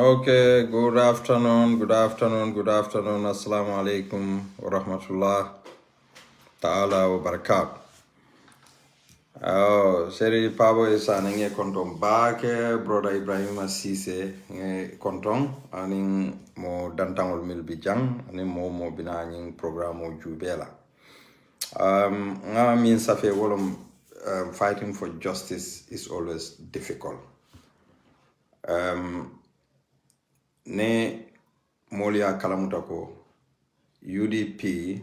Okay, good afternoon, assalamu alaikum wa rahmatullah ta'ala wa barakat. Seri Pabo isa nge konton baake, brother Ibrahim Asise nge konton, aning mo dantangol milbi jang, aning mo bina nying programo jubela. Nga min safe wolom fighting for justice is always difficult. Ne Molia Kalamutako, UDP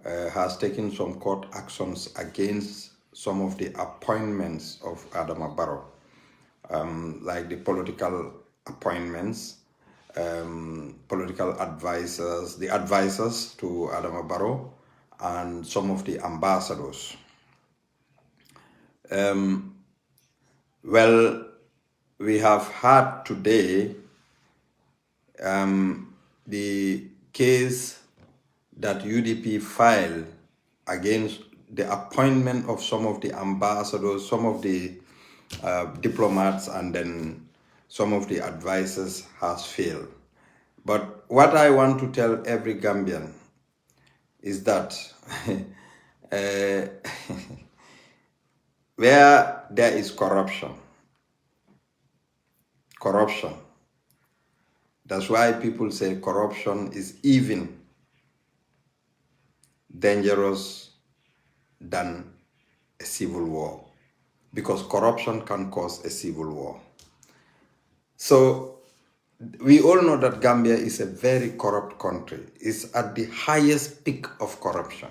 has taken some court actions against some of the appointments of Adama Barrow, like the political appointments, political advisors, the advisors to Adama Barrow, and some of the ambassadors. Well, we have had today the case that UDP filed against the appointment of some of the ambassadors, some of the diplomats, and then some of the advisors has failed. But what I want to tell every Gambian is that where there is corruption, that's why people say corruption is even dangerous than a civil war, because corruption can cause a civil war. So we all know that Gambia is a very corrupt country. It's at the highest peak of corruption.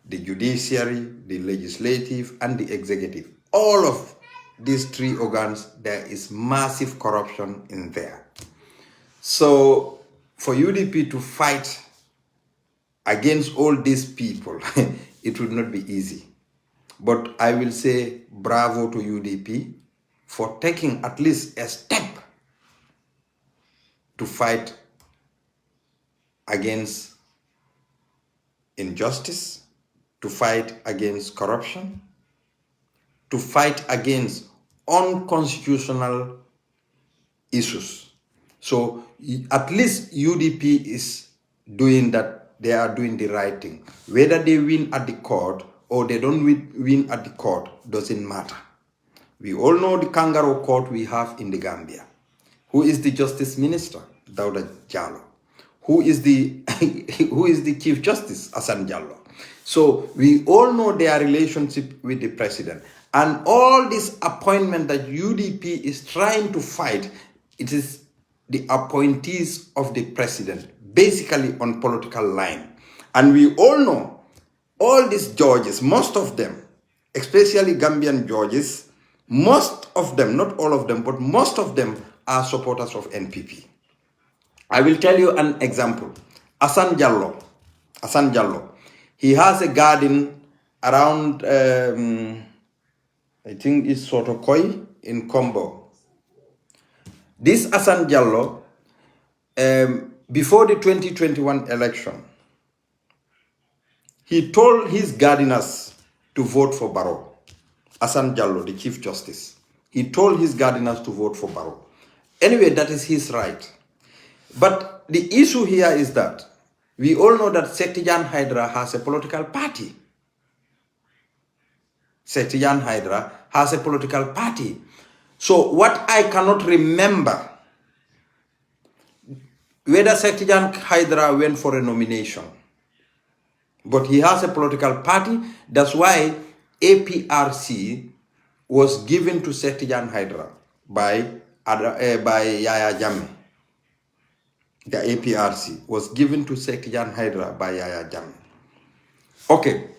The judiciary, the legislative, and the executive, all of these three organs, there is massive corruption in there. So for UDP to fight against all these people, it would not be easy. But I will say bravo to UDP for taking at least a step to fight against injustice, to fight against corruption, to fight against unconstitutional issues. So at least UDP is doing that. They are doing the right thing. Whether they win at the court or they don't win at the court doesn't matter. We all know the kangaroo court we have in the Gambia. Who is the Justice Minister? Dauda Jallo. Who is the Chief Justice? Hassan Jallo. So we all know their relationship with the president. And all this appointment that UDP is trying to fight, it is the appointees of the president, basically on political line. And we all know all these judges, most of them, especially Gambian judges, most of them, not all of them, but most of them are supporters of NPP. I will tell you an example. Hassan Jallo, he has a garden around, I think it's Sotokoi in Kombo. This Hassan Jallo, before the 2021 election, he told his gardeners to vote for Barrow. Hassan Jallo, the Chief Justice. He told his gardeners to vote for Barrow. Anyway, that is his right. But the issue here is that we all know that Sektijan Hydra has a political party. Sektijan Hydra has a political party. So what I cannot remember, whether Sektijan Hydra went for a nomination, but he has a political party. That's why APRC was given to Sektijan Hydra by Yaya Jammeh. The APRC was given to Sektijan Hydra by Yaya Jammeh. Okay.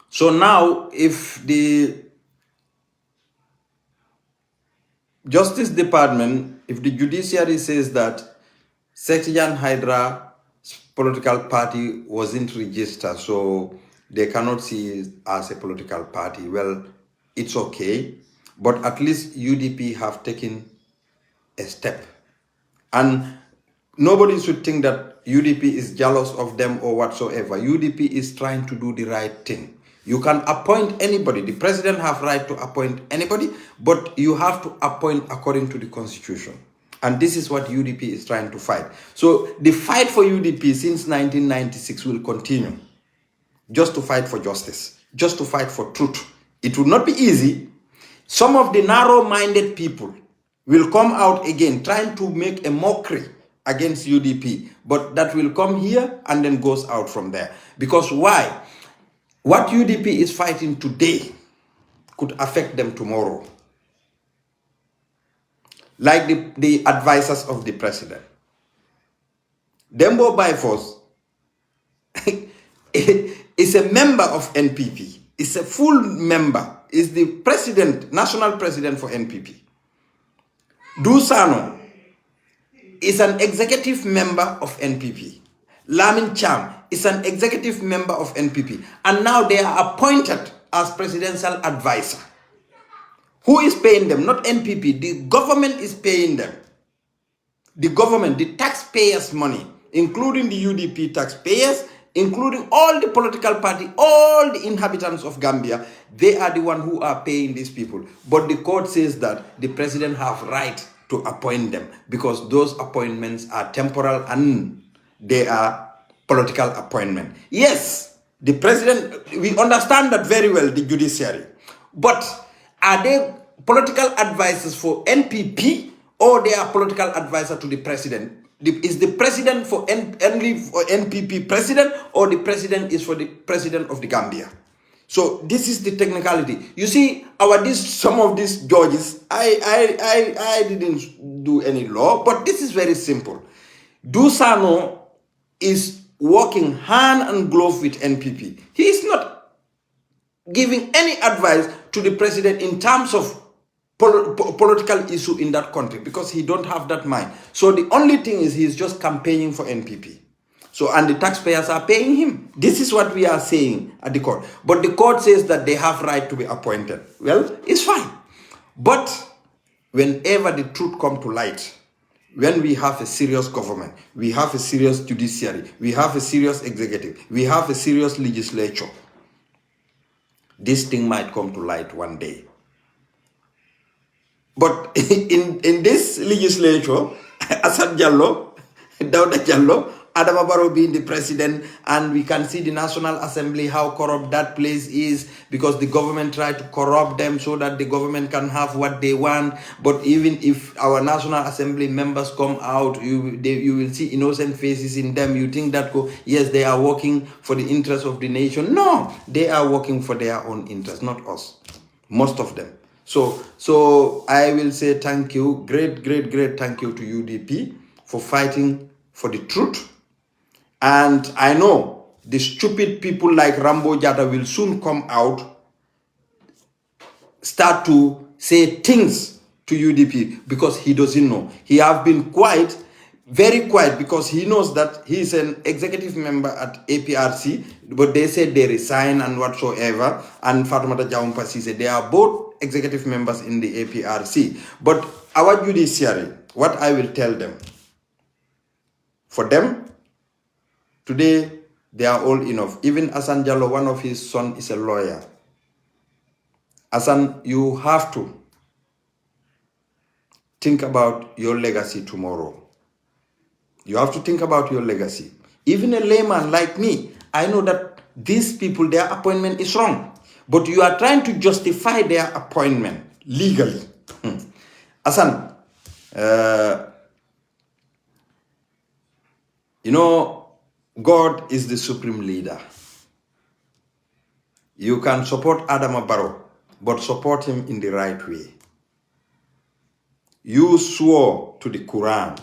So now, if the Justice Department, if the judiciary says that Sektijan Hydra's political party wasn't registered, so they cannot see it as a political party, well, it's okay. But at least UDP have taken a step. And nobody should think that UDP is jealous of them or whatsoever. UDP is trying to do the right thing. You can appoint anybody. The president have right to appoint anybody, but you have to appoint according to the constitution. And this is what UDP is trying to fight. So the fight for UDP since 1996 will continue. Just to fight for justice, just to fight for truth. It will not be easy. Some of the narrow-minded people will come out again trying to make a mockery against UDP, but that will come here and then goes out from there. Because why? What UDP is fighting today could affect them tomorrow. Like the advisors of the president. Dembo Bifos is a member of NPP. Is a full member. Is the president, national president for NPP. Dusano is an executive member of NPP. Lamin Cham is an executive member of NPP. And now they are appointed as presidential advisor. Who is paying them? Not NPP. The government is paying them. The government, the taxpayers' money, including the UDP taxpayers, including all the political party, all the inhabitants of Gambia, they are the ones who are paying these people. But the court says that the president have right to appoint them because those appointments are temporal and they are political appointment. Yes, the president, we understand that very well, the judiciary. But are they political advisors for NPP or they are political advisor to the president? Is the president for only for NPP president or the president is for the president of the Gambia? So this is the technicality. You see, some of these judges, I didn't do any law, but this is very simple. Dusano is working hand and glove with NPP. He is not giving any advice to the president in terms of political issue in that country because he don't have that mind. So the only thing is he's just campaigning for NPP. So, and the taxpayers are paying him. This is what we are saying at the court. But the court says that they have right to be appointed. Well, it's fine. But whenever the truth comes to light, when we have a serious government, we have a serious judiciary, we have a serious executive, we have a serious legislature, this thing might come to light one day. But in this legislature, Assad Jallo, Dawda Jallo, Adama Barrow being the president, and we can see the National Assembly, how corrupt that place is, because the government tried to corrupt them so that the government can have what they want. But even if our National Assembly members come out, you will see innocent faces in them. You think that, yes, they are working for the interest of the nation. No, they are working for their own interest, not us. Most of them. So I will say thank you, great thank you to UDP for fighting for the truth. And I know the stupid people like Rambo Jata will soon come out, start to say things to UDP because he doesn't know. He have been quiet, very quiet, because he knows that he is an executive member at APRC, but they said they resign and whatsoever. And Fatoumata Jawumpasi said they are both executive members in the APRC. But our judiciary, what I will tell them, for them, today, they are all enough. Even Hassan Jallo, one of his sons, is a lawyer. Hassan, you have to think about your legacy tomorrow. You have to think about your legacy. Even a layman like me, I know that these people, their appointment is wrong. But you are trying to justify their appointment legally. Hassan, you know, God is the supreme leader. You can support Adama Barrow, but support him in the right way. You swore to the Quran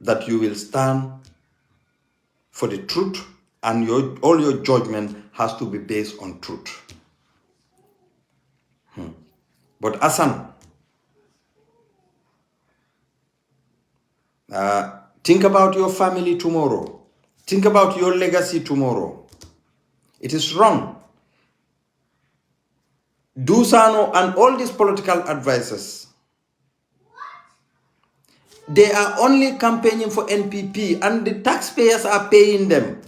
that you will stand for the truth, and all your judgment has to be based on truth. But Hassan, think about your family tomorrow. Think about your legacy tomorrow. It is wrong. Dusano and all these political advisors, they are only campaigning for NPP and the taxpayers are paying them.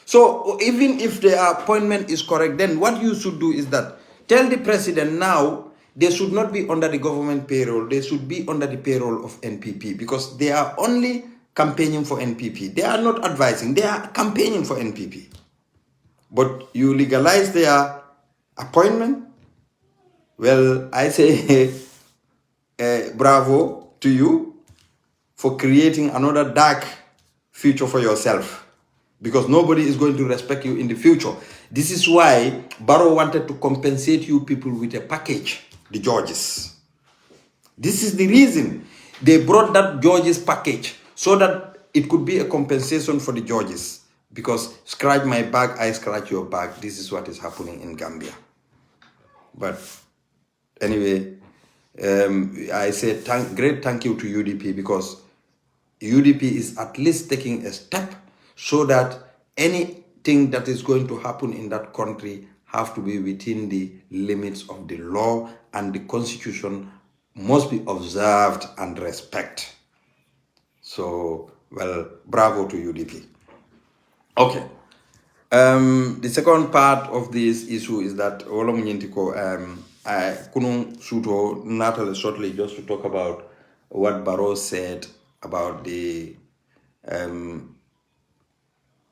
So even if the appointment is correct, then what you should do is that tell the president now they should not be under the government payroll. They should be under the payroll of NPP because they are only campaigning for NPP. They are not advising. They are campaigning for NPP. But you legalize their appointment. Well, I say bravo to you for creating another dark future for yourself, because nobody is going to respect you in the future. This is why Barrow wanted to compensate you people with a package, the judges. This is the reason they brought that judges package, so that it could be a compensation for the judges. Because scratch my back, I scratch your back. This is what is happening in Gambia. But anyway, I say great thank you to UDP, because UDP is at least taking a step so that anything that is going to happen in that country have to be within the limits of the law, and the constitution must be observed and respected. So, well, bravo to UDP. Okay. The second part of this issue is that Kunung Suto Natal shortly just to talk about what Barrow said about the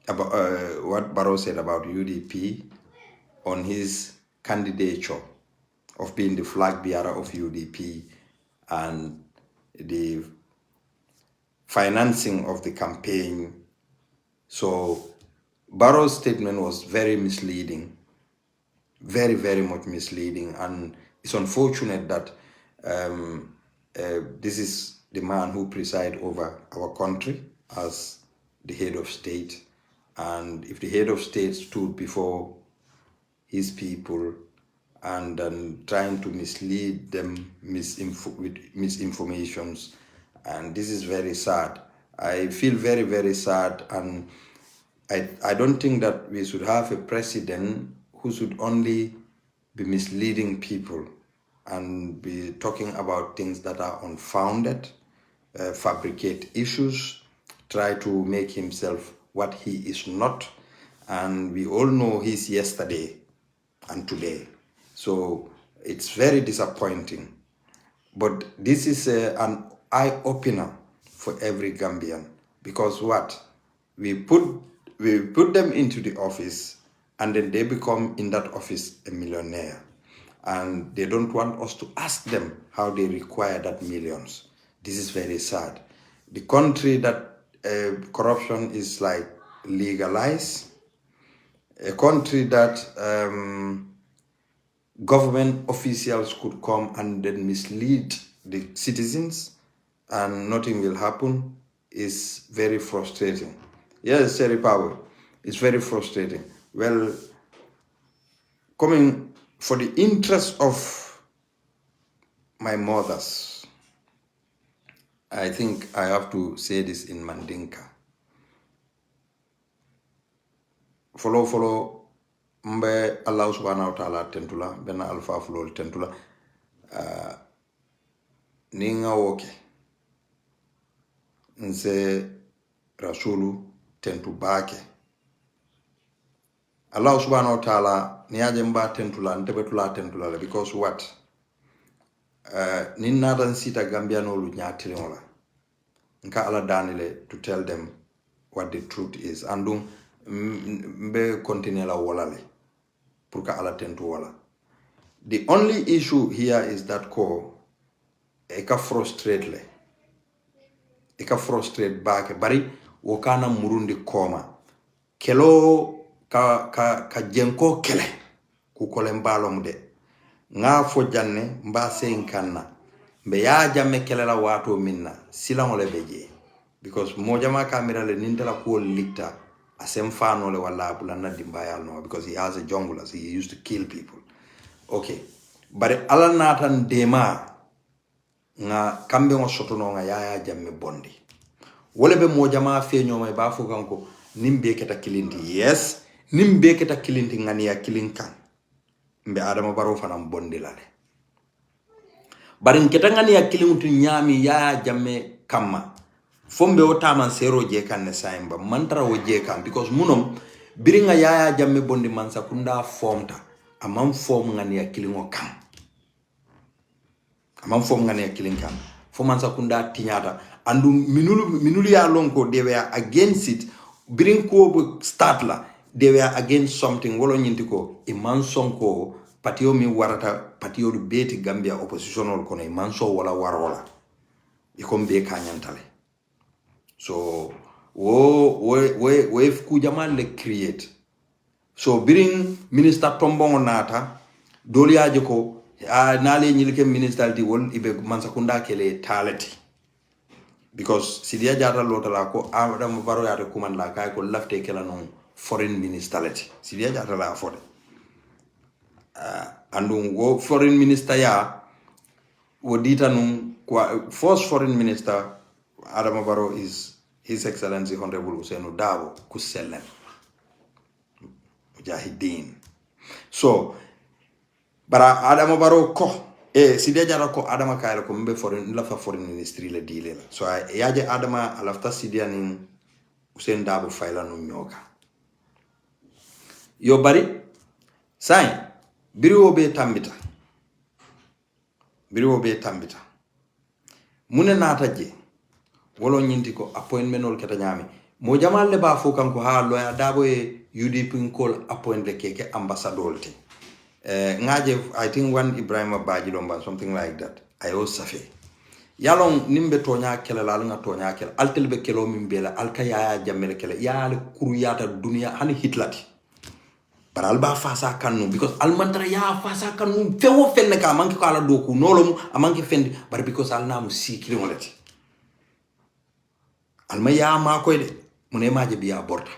what Barrow said about UDP on his candidature of being the flag bearer of UDP and the financing of the campaign. So Barrow's statement was very misleading, very, very much misleading, and it's unfortunate that this is the man who presides over our country as the head of state, and if the head of state stood before his people and trying to mislead them with misinformations, and this is very sad. I feel very, very sad, and I don't think that we should have a president who should only be misleading people and be talking about things that are unfounded, fabricate issues, try to make himself what he is not. And we all know he's yesterday and today. So it's very disappointing. But this is an eye-opener for every Gambian, because what? We put them into the office, and then they become in that office a millionaire. And they don't want us to ask them how they require that millions. This is very sad. The country that corruption is like legalized, a country that government officials could come and then mislead the citizens and nothing will happen, is very frustrating. Yes, Seri Power, it's very frustrating. Well, coming for the interest of my mothers, I think I have to say this in Mandinka. Follow mbe Allah subhanahu wa ta'ala tentula bena alfa fulol tentula ninga woke nse rasulu tentu bake. Allah subhanahu wa ta'ala niyaje mba tentula ntebetula tentula, because what? Ninna dan sita Gambiano lu nyatili wala nka ala danile to tell them what the truth is, andum mbe continue la wala le pour ka ala tentu wala. The only issue here is that ko eka frustrate baake bari wakana murundi koma kelo ka jenko kele ku kole mbalom de nga fo janne mba sen kanna mbe ya jamme kele la wato minna silangole beje, because mojama kamera le nintela ko likta asem fano le wala bulanna dimbayal no, because he has a jungle, he used to kill people. Okay, but ala natan dema nga kambe ngo sotono nga ya jamme bondi wole be mojama feño may ba fu kanko nimbe keta kilinti. Yes, nimbe keta kilinti ngani ya kilinkan mbe Adama Barrow fanam bondi lale, bari keta ngani ya kilinti nyami ya jamme kamma fombe o taman sero je kan ne saimba mantara o je kan, because munom biringa yaya jamme bondi Mansakunda formta amam form ngani ya kilingo kan amam form ngani ya killing kan fo Mansakunda tinyata andu minulu ya lonko they were against it birin ko start la they were against something wolo nyintiko e mansonko patio mi warata patio du beti Gambia oppositional kono e manso wala warola ikombe kanyantale so we kujamal le create so birin minister tombongo nata doliaje ko nale nyilike minister di won ibe Mansakunda kele talati because Sidia Jata lotala ko Adam Baro yata kuman la kay ko lafte kala non foreign ministerity Sidia Jata la fode andun wo foreign minister ya wo dita nun first foreign minister Adam Baro is His Excellency Honorable Ousainou Darboe Kusellen Mujahideen so bara Adam Baro ko Sidia Jata ko Adama kayla ko mbe foreign la fa foreign ministry le dile la so yaje Adama alafta Sidia ni Ousainou Darboe fayla no nyoka yo bari sai biriwo be tambita mune nata je wolo nyinti ko appointment ol keta nyami mo jamal le ba fo kanko ha loya Darboe UDP call appoint le keke ambassador te ngaje I think one Ibrahima Bajilomba something like that ayo safe yalon nimbe tonya kele la nga tonya kele altelbe kelo mimbela alkaya jammel kele yal kuruyata dunia hani hitlati par alba fasa kanu because almantara ya fasa kanu fewo fenne ka manki ko ala doku nolomu amanki fendi bar because alnamu sikri molati alma ya ma koy de mune maje biya borta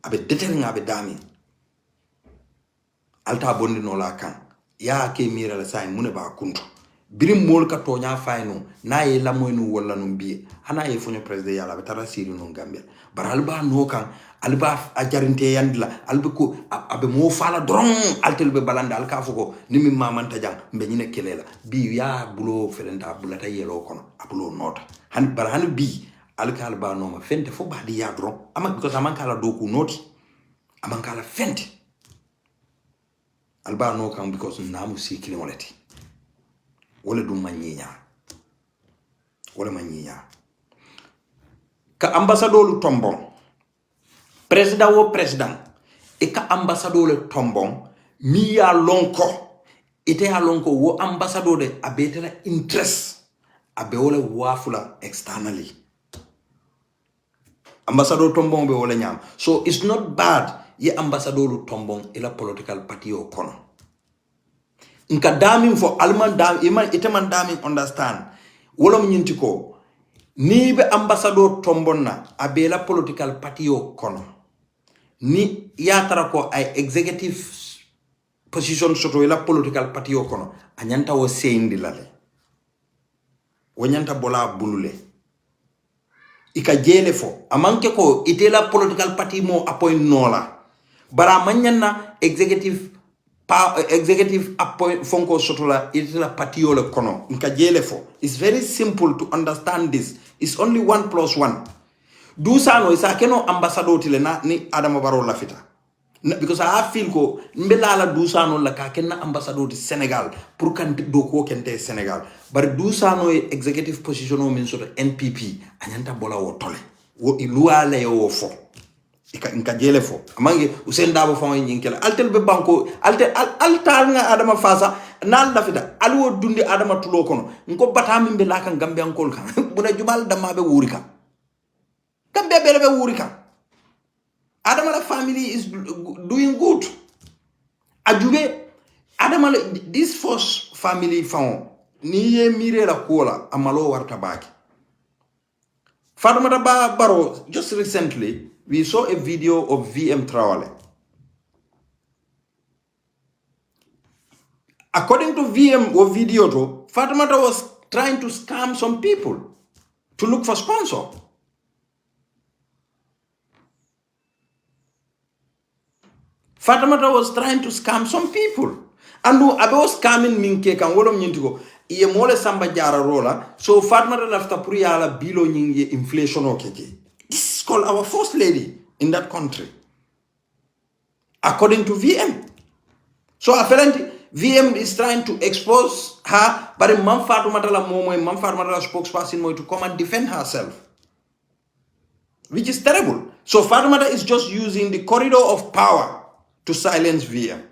abe deter nga be dami alta bondi no la kan ya ke mira la say mune ba kunto birim mol ka tonya fayno na ye la moynu wala no biye hana ye fonyo president yala be tara siri no Gambia bar alba no kan alba a jarinte yandila albe ko abe mo fala dron altelbe balanda alka fuko nimi mamanta jang mbe nyine kelela bi ya bulo felenta bulata yelo kono abulo nota han bar han bi alka alba no ma fente fo badi ya dron ama because amanka la doku noti amanka la fente alba no kan because namu sikili walati wala dum manyinya ka ambassadeur tombon président wo président e ka ambassadeur le tombon mi ya lonko ite ya lonko wo ambassadeur de abetela interest abe wala wafula externally ambassadeur tombon be wala nyam so it's not bad ye ambassadeur tombon ila political party o kono nka damin fo alman dam iman iteman damin understand wala nyinti ko ni be ambassadeur tombon na abela political party o kono ni yatara ko ay executive position soto ila political party o kono anyanta wo seindi lale wonyanta bola bulule ika jele fo amanke ko itela political party mo appoint nola bara manyanna executive appoint fonko soto la itela party o le kono nka jele fo. It's very simple to understand this. It's only 1 + 1. Dusano isa keno ambassador tile na ni Adama Barrow la fita because I feel ko mbela la Dusano la ka kenna ambassador di Senegal pour kan do ko kente Senegal bar Dusano executive position o min soto NPP anyanta bola wo tole wo iluwa le yo fo inka jele fo amangi Ousainou Darboe fo nyinkela altel be banko altal nga Adama fasa nan la fita alwo dundi Adama tulo kono nko batami mbela kan Gambian kol kan buna jumal dama be wurika Gambia belebe wurika Adama la family is doing good ajube Adama this first family found ni ye mire la kola amalo warta baki Fatoumata Barrow just recently we saw a video of VM Traoré. According to VM or video to Fatoumata was trying to scam some people to look for sponsor. Fatoumata was trying to scam some people. And I was scamming minke kan wolom nyintigo. Iye mole samba jara rola. So Fatoumata lafta puriyala bilo nyingi inflation o keke. This is called our first lady in that country. according to VM. So apparently VM is trying to expose her, but Mamfatu Matala Momo and Mamfatu Matala spokesperson to come and defend herself, which is terrible. So Fatumata is just using the corridor of power to silence VM.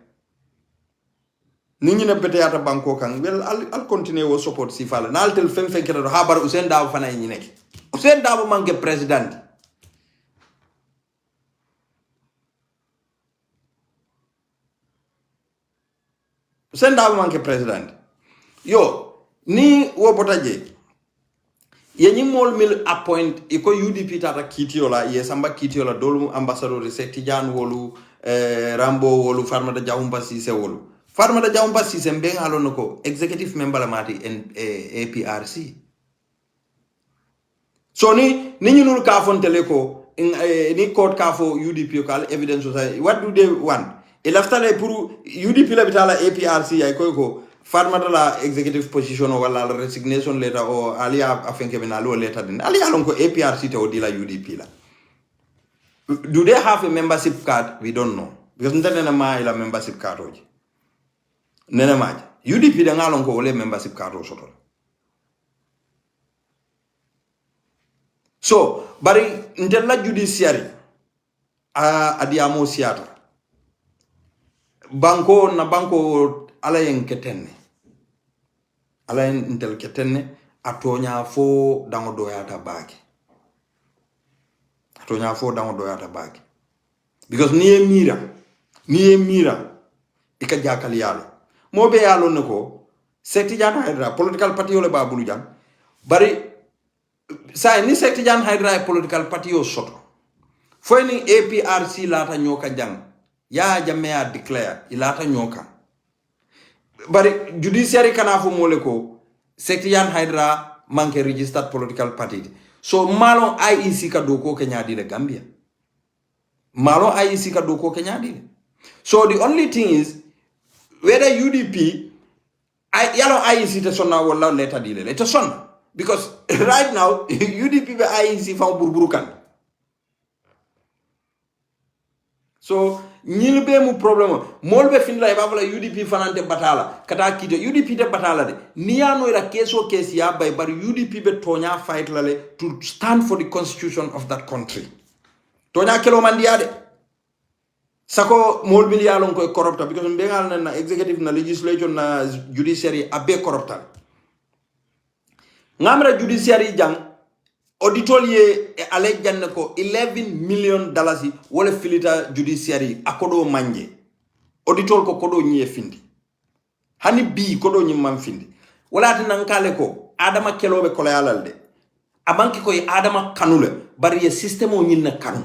Nini na bete yata banko kan well I'll continue with support si fala na altel fem fem kero habar Usain Dabo fana yi nek Usain Dabo manke president Usain Dabo manke president yo ni wo botaje ye ñi mol mil appoint iko UDP tata kitiola ye samba kitiola dolu ambassadeur Sekti Jan wolu Rambo wolu Farmata Jahumpa Cissé wolu Farmata Jahumpa Cissé mbeng alono ko executive member la mati APRC so ni ñunul ka fontele ko ni court ka fo UDP ko evidence society what do they want il aftale pour UDP la bitala APRC ay ko Farmata la executive position o wala resignation letter o alia afenke benalo letter din ali alon ko APRC te o dila UDP la. Do they have a membership card? We don't know. Because nene ma ila membership card oji. Nene ma UDP de ngalon ko ole membership card o soto. So, bari ntella judiciary adiamo siata. Banko na banko ala yen ketenne. Ala yen intel ketenne atonya fo dango doyata baki. Atonya fo dango doyata baki. Because niye mira ika jakali yalo mobe yalo nako Sekti Jan Hydra political party ole ba bulu jam bari sa ni Sekti Jan Hydra political party o soto fo ni APRC lata nyoka jang ya jamea declare ilata nyoka bari judiciary kana fo mole ko Sekti Jan Hydra manke registered political party so malon IEC ka doko Kenya di Gambia malo IEC ka doko Kenya di. So the only thing is whether UDP yalo IEC te sonna wala letter di le te sonna because right now UDP be IEC fa burburukan. So ñil be mu problème mol be fin la ba fala UDP fanante batala kata kite UDP de batala de niano ira keso kesi ya bay bar UDP be tonya fight lale to stand for the constitution of that country. Tonya kelo mandiade sako mol bil yalon koy corrupta because mbengal na executive na legislature na judiciary abe corrupta ngamra judiciary jang auditolier e allegan ko $11 million wala filita judiciary akodo manje auditol ko kodo nyie findi hani bi kodo nyi man findi wala tan kale ko adama kelobe ko layalde abanki koy adama kanule bari ye system o nyinna kanu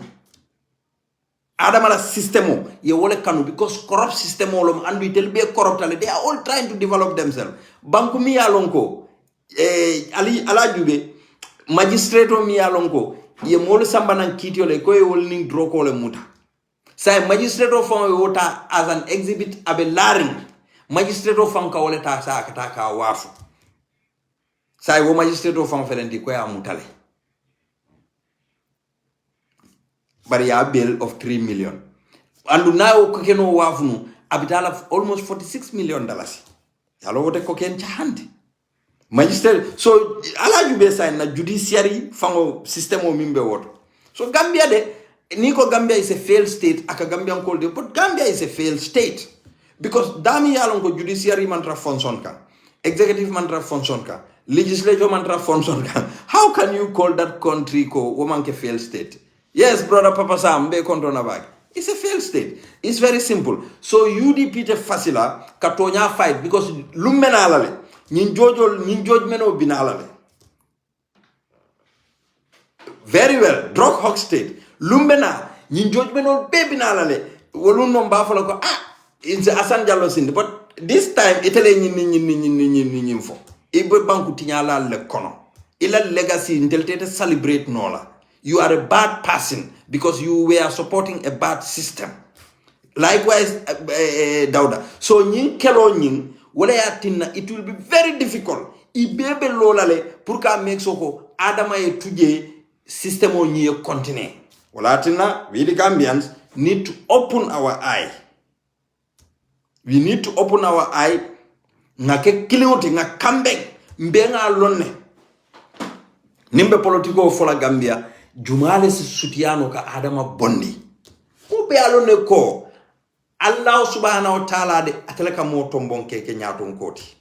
Adama la system ye wole kanu because corrupt system olom andu itel be corrupt they are all trying to develop themselves banku mi yalonko ali ala jube magistrate mi yalonko ye mol sambanan kitiole ko ye wolning droko le muta say magistrate of wota as an exhibit abe laring magistrate of ka wole ta sa ka wafu say wo magistrate of felendi ko ya mutale but a bill of $3 million. And now kokeno wafunu abitala almost $46 million. Yalo wote koken chahandi. Magistrate so ala jube sign na judiciary fango system o mimbe woto. So Gambia de niko Gambia is a failed state aka Gambian called it, but Gambia is a failed state because dami yalon ko judiciary mantra function ka, executive mantra function ka, legislature mantra function ka. How can you call that country ko womanke failed state? Yes, brother Papa Sam, be kontrona bag. It's a failed state. It's very simple. So UDP te fasila katonya fight because lumena alale. Nyin judgment binalale. Very well. Drug hog state. Lumbena nyin judgment be binalale. Wolun mbafala ko it's Asan Jallo Sinde. But this time itele nyin fo. Ibe banku tinyala le kono. Ila legacy inteltete celebrate nola. You are a bad person because you were supporting a bad system. Likewise, Dauda. So, nyin kelo nyin, wala yatina, it will be very difficult. Ibebe lolale, purka make soko, adama ye tuje system o nye continue. Wala yatina, we the Gambians, need to open our eye. We need to open our eye. Ngake kilioti nga kambeng mbenga lonne. Nimbe politiko fola Gambia jumale si sutiano ka Adama Bondi. Ube alone ko Allah subhanahu wa ta'ala de ateleka mo tombon keke nyaton koti.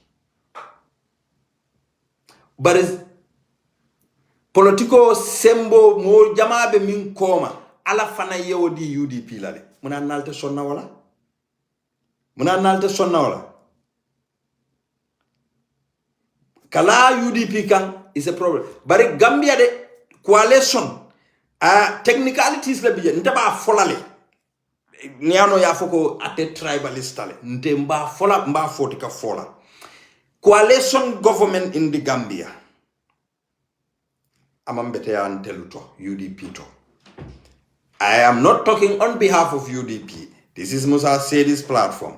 Baris politiko sembo mo jamabe min koma ala fana yewodi UDP lale. Muna nalte sonna wala? Kala UDP kan is a problem. Bari Gambia de coalition technicalities la biye ntaba folale. Niano ya foko ate tribalist ale. Nte mba fola mba fotika fola. Coalition government in the Gambia. Amambete ya anteluto UDP to. I am not talking on behalf of UDP. This is Musa Sedi's platform.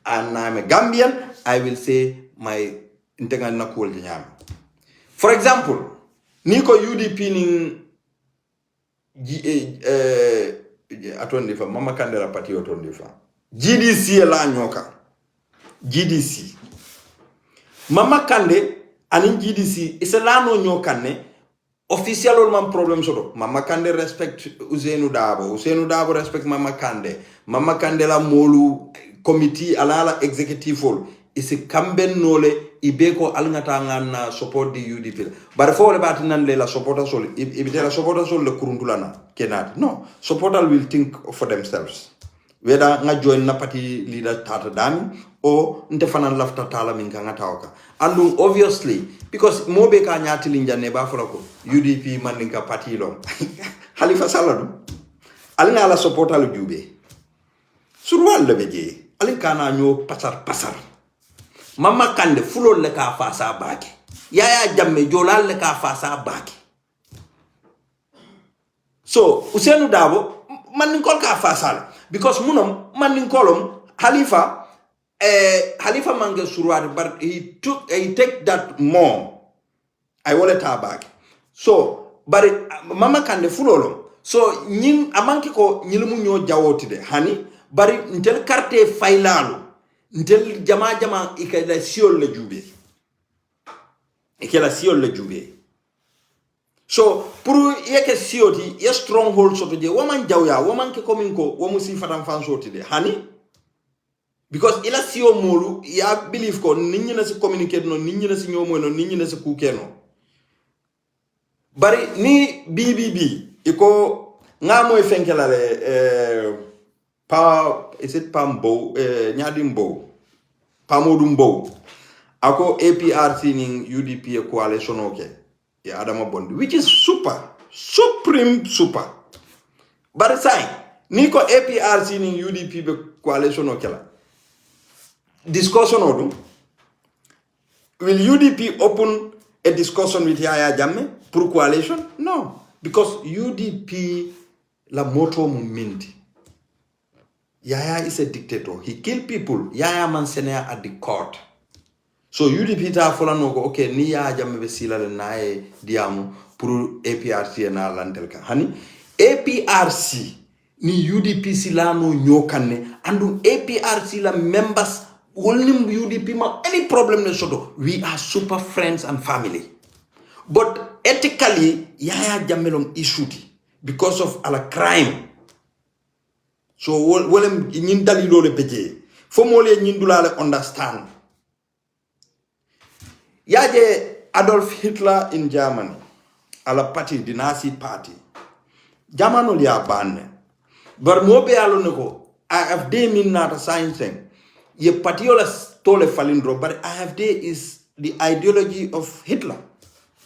And I'm a Gambian, I will say my integral cool. For example, Niko UDP ning atondifa Mama Kandela party atondifa. GDC la nyoka. GDC. Mama Kande anin GDC iselano nyokane official man problem soto. Mama Kande respect Ousainou Dabo respect Mama Kande. Mama Kande la molu committee alala executive hall isi kamben nole ibeko alngata ngana support the UDP. But for about nan la supporter sol ibitela supporter sol le kurundulana kenat. No, supporter will think for themselves. Whether nga join na party leader tata dami or ntefanan lafta tala minka ngatawaka. And obviously because mobe ka nyati linja neba folako UDP mandinka party long. Halifa Saladu alina la supporter lu jube. Surwal lebeje alinkana nyo pasar Mama Kande fulo le ka fasa baki Yaya Jammeh jolal le ka fasa baki. So Ousainou Dabo man kol ka fasa because munom man kolom Halifa mange surwari but he take that more I wallet her back. So but Mama Kande fulo lo so nyin amanki ko nyilumu nyo jawoti de hani bari ntel carte failalo ntel jama ikela siol le jube so pour yeke sioti ye stronghold soto je woman jawya woman ke kominko womu si fatam fan soti de hani because ila sio molu ya believe ko ninyi na si communicate no ninyi na si nyomo no ninyi na si kukeno bari ni BBB iko ngamo efenkelale is it Pambo Nyadimbo Pamodumbo ako APRC ning UDP coalition okay ya Adama Bondi which is supreme super but say niko APRC ning UDP be coalition okay la discussion odu will UDP open a discussion with Yaya Jammeh pour coalition? No, because UDP la moto movement. Yaya is a dictator. He killed people. Yaya Mansenea at the court. So UDP ta fola no go okay ni Yaya Jammeh be sila le nae diamu pour APRC na lantelka. Hani APRC ni UDP sila no nyokane andu APRC la members Wolnim UDP ma any problem ne soto. We are super friends and family. But ethically, Yaya Jammeh issued because of a crime. So wolem nyindali lo le peje. Fomole nyindula le understand. Yaje Adolf Hitler in Germany. Ala party, the Nazi party. Germano liya banne. Bar mobe alo neko. AFD min nata science thing. Ye patiola tole falindro, but AFD is the ideology of Hitler.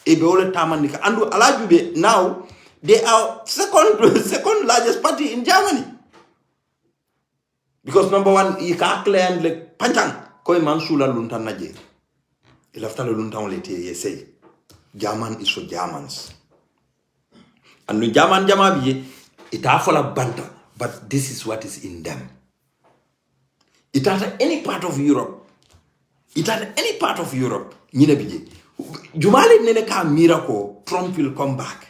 Ebeole Tamanika. And Alajube now they are second largest party in Germany. Because number one, Ikakle like Panchang, Koi Mansula Luntan Naje. Ilafta Luntan lete ye say. German is for Germans. And when German Jamabi, it afola banter, but this is what is in them. It at any part of Europe. Nyinebije. Jumali nene ka miracle, Trump will come back.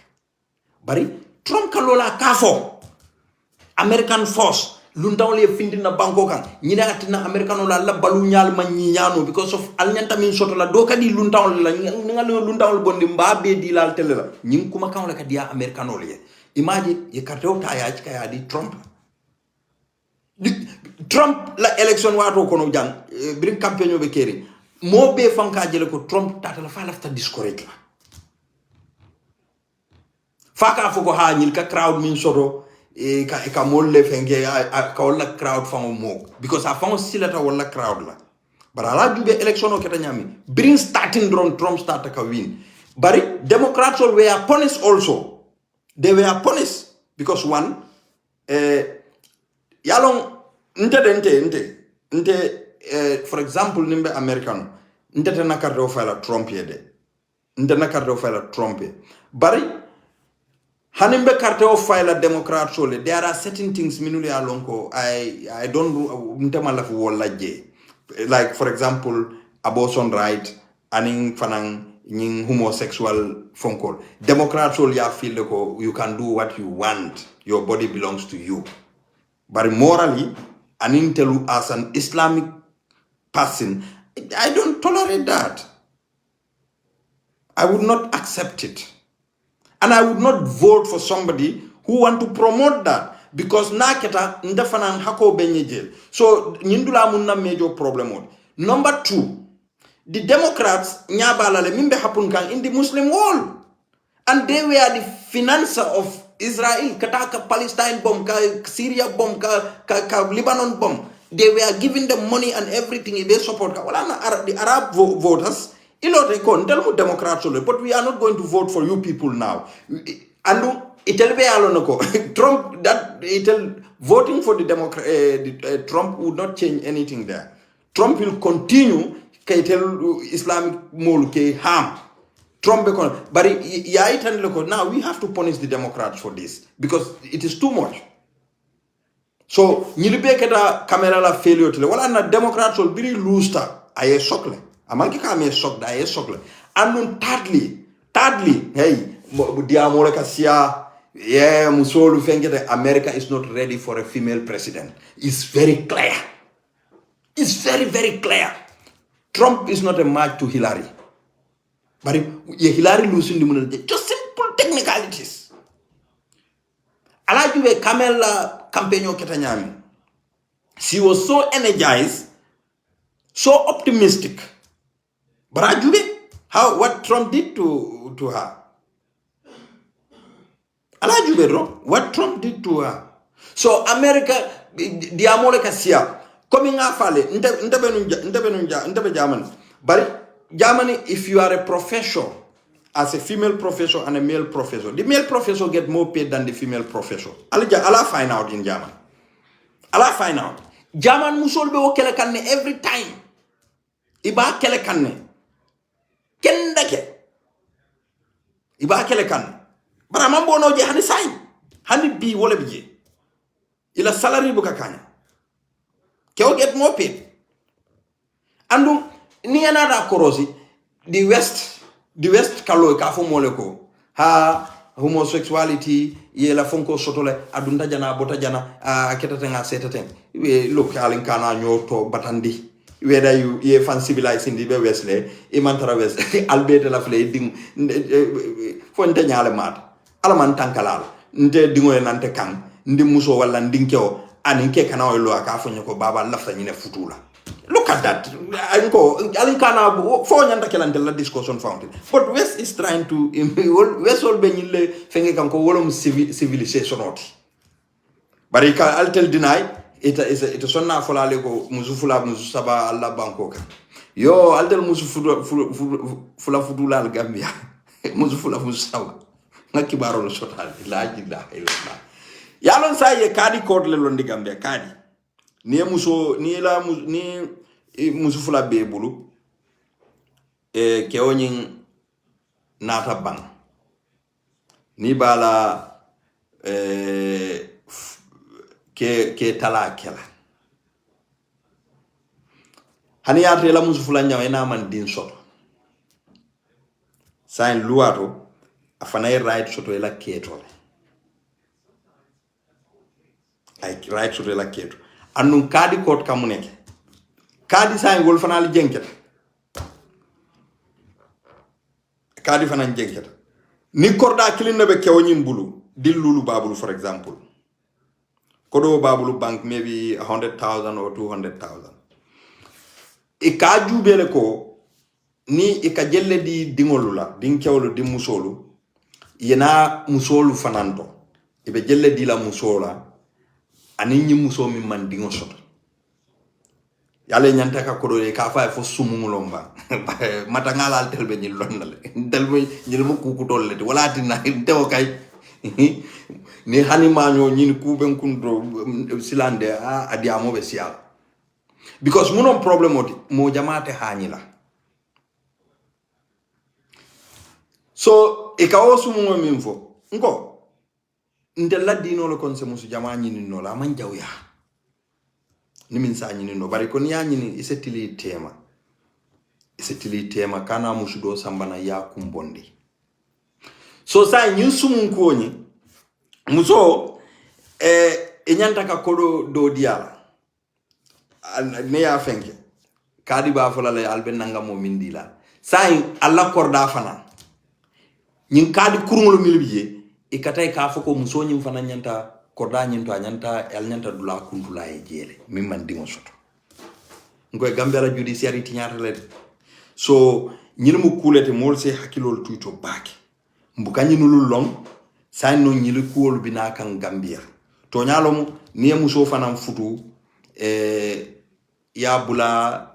Bari Trump kalola kafo. American force luntaw le findina banko kan ñina atina americano la balu ñal ma ñiñano because of alnyanta min soto la do kadi luntaw la nga luntaw bondi mbabe di la tele la ñing kuma kan la kadi ya americano le imagine ye kartew ta ya ci kaya di Trump la election wato kono jang brin campagne be keri mo be fanka jele ko Trump tata la fa lafta discourage la faka foko ha ñil ka crowd min soto ka molle fenge ka wala crowd fango mo because a fango silata wala crowd la bara la jube election o keta nyami bring starting drone Trump start ka win bari democrats were punished also they were punished because one yalong nte for example nimbe american nte na kardo fala Trump yede nte na kardo fala Trump bari hanimbe carte of file a democrat sole there are certain things minuli alonko I don't ntema la wala je like for example abortion right aning fanang ning homosexual phone call democrat sole ya feel ko you can do what you want your body belongs to you but morally aning telu as an Islamic person I don't tolerate that. I would not accept it. And I would not vote for somebody who want to promote that because naketa ndafana hako benye. So nyindula munna major problem. Number 2, the Democrats nyabala le mimbe happen kan in the Muslim world, and they were the financer of Israel. Kata Palestine bomb, ka Syria bomb, ka Lebanon bomb. They were giving them money and everything. They support ka. Well, the Arab voters. Democrats, but we are not going to vote for you people now. And Trump voting for the Trump would not change anything there. Trump will continue Islamic harm. Trump but now we have to punish the Democrats for this because it is too much. So nyilibeketa camera la failure to wala na Democrats will be loose aye shockle. Amanki kame shocked aye shockle. And thirdly, hey, diamore kasia yeah musolu fengete America is not ready for a female president. It's very clear. It's very, very clear. Trump is not a match to Hillary. But Hillary losing the money, just simple technicalities. Alajuwe Kamala campaign ketanyami. She was so energized, so optimistic. But what Trump did to her. Alajuwe what Trump did to her. So America, diamore kasia. Coming afale, ndebe Germany. But Germany, if you are a professor, as a female professor and a male professor, the male professor get more paid than the female professor. Allah find out in Germany. Allah find out. German musol be okele kanne every time. Iba kele kanne. Kendake. Iba kele kanne. Bara mambo no je hani sign. Hani bi wole bije. Ila salary buka kanya. Keo get more paid. And ni another korosi, the West kalo kafo moleko. Ha homosexuality yela fonko sotole adunda jana bota jana aketatenga seteten. We look alinkana nyoto batandi. Whether you ye fan civilizing the Wesley, imantara West, albeit la fle ding fonte nyale mat. Alaman tankalal. Nte dingo nante kang. Ndi muso wala ndinkeo. Aninke kana oilo akafo nyoko baba lafta nyine futula. Look at that. Alinkana fo nyanda kelante la discussion fountain. But West is trying to West all benyile fenge kanko wolom civilization oti. Barika altel deny it sonna fola lego muzufula muzusaba alla bankoka. Yo altel muzufula fudula al Gambia. Muzufula musawa. Ngakibaro lo sotal la jilla ila. Yalon sa ye kadi code le londi Gambia kadi ni musu fula be bulu ke onyin nata bang ni bala ke tala kela hani ate la musu fula nyawe na man din soto sain luato afana right soto ela ketole ay right to relocate annun kadi court kamuneke kadi sa ngol fanal jenketa kadi fanan jenketa ni korda kilinna be kewnyim bulu dillulu babulu for example kodo babulu bank maybe 100,000 or 200,000 e ka jubele ko ni e ka jelle di dingolula din kewlu di musolu yena musolu fananto e be jelle di la musola ani nyi muso mi man dingo soto yale nyanta ka kodo e ka fa fo sumungulomba mata ngala al telbe nyi lonnale telbe nyi mo kuku tollete wala tinna tewo kay ni hani manyo nyi ku ben kundo silande adi amobe sial because munon problem oti mo jamaate hanila so e ka o sumungo min fo ngo ndella dino lo kon se musu jama nyini no la man jawya ni min sa nyini no bari kon ya nyini isetili tema kana musu do sambana ya kumbondi so sa nyin sumun ko ni muso e nyanta ka kodo do diala ne ya fenke kadi ba fola le albe nanga mo mindila sai alla korda fana nyin kadi kurungolo milbiye e katay ka foko muso nyim fana nyanta korda nyinto nyanta el nyanta dula kuntula e jele min man dingo soto ngoy gambela judiciary tinyata le so nyil mu kulete mol se hakilol tuito baake mbuka nyinul long sa no nyil kuol bina kan gambia to nyalo ni muso fana futu ya bula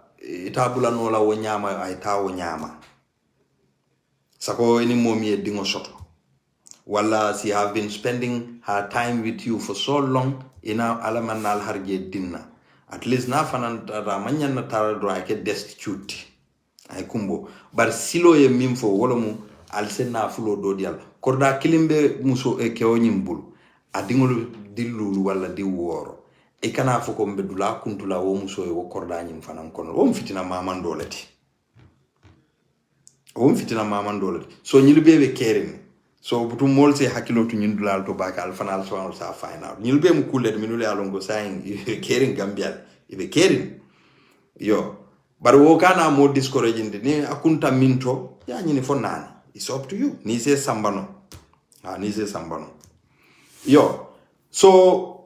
itabula no la wo nyama ay tawo nyama sako ini momi e dingo soto wala she have been spending her time with you for so long ina alamanal harje dinna at least na fanan tara manyan na tara do ay ke destitute ay kumbo bar silo ye mimfo wala mu al senna fulo do dial korda kilimbe muso e kewonyim bul adingol dillulu wala di woro e kana foko mbedula kuntula wo muso e wo korda nyim fanan kono wo fitina mamandolati so nyil bebe keren so butu mol se hakilo to nyindulal to bakal fanal so sa final nyil be mu kulet minule alongo sain keren gambial ibe keren yo bar wo kana mo discouraging ni akunta minto ya nyini fonani it's up to you ni se sambano yo so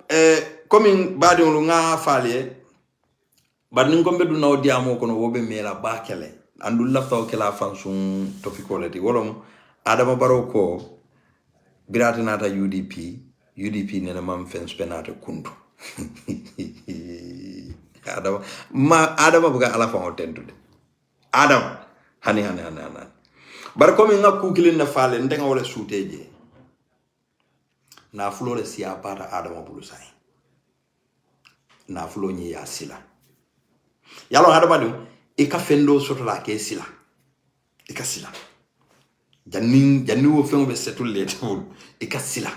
coming badi on nga falie bar ni ngombe du naw diamo kono wobe mela bakele andul laftaw kala fansun topicolati wolom adama baroko birata nata UDP nena mam fen spenata kundu adama buga ala fa otentude adam hani bar ko mi ngakku kilin na fale ndenga wala suteje na flore siya para adama bulu sai na flo nyi ya sila yalo adama dum e ka fendo soto la ke sila e ka sila janni wo fen be setul le tawul e ka sila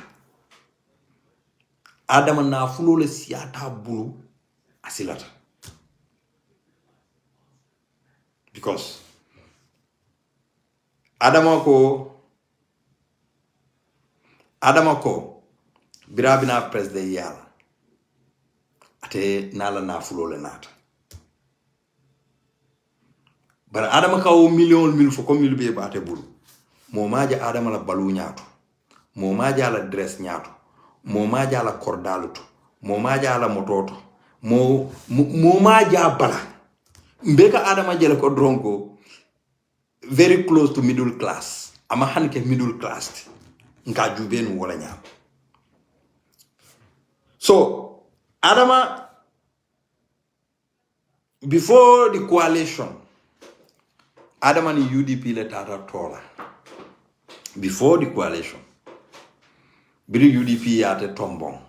adama na flo le siya ta bulu asilata because adama ko birabina president yala ate nala na flo le nata bar adama ka o million fo ko mil be baate bulu mo maaje adama la balu nyaato mo maaje ala dress nyaato mo maaje ala kordaluto mo maaje ala mototo mo maaje bala mbeka adama jele ko dronko very close to middle class ama hanke middle class nka jubenu wala nyaam so adama before the coalition adama ni UDP le tata tola before the coalition biri UDP yate tombong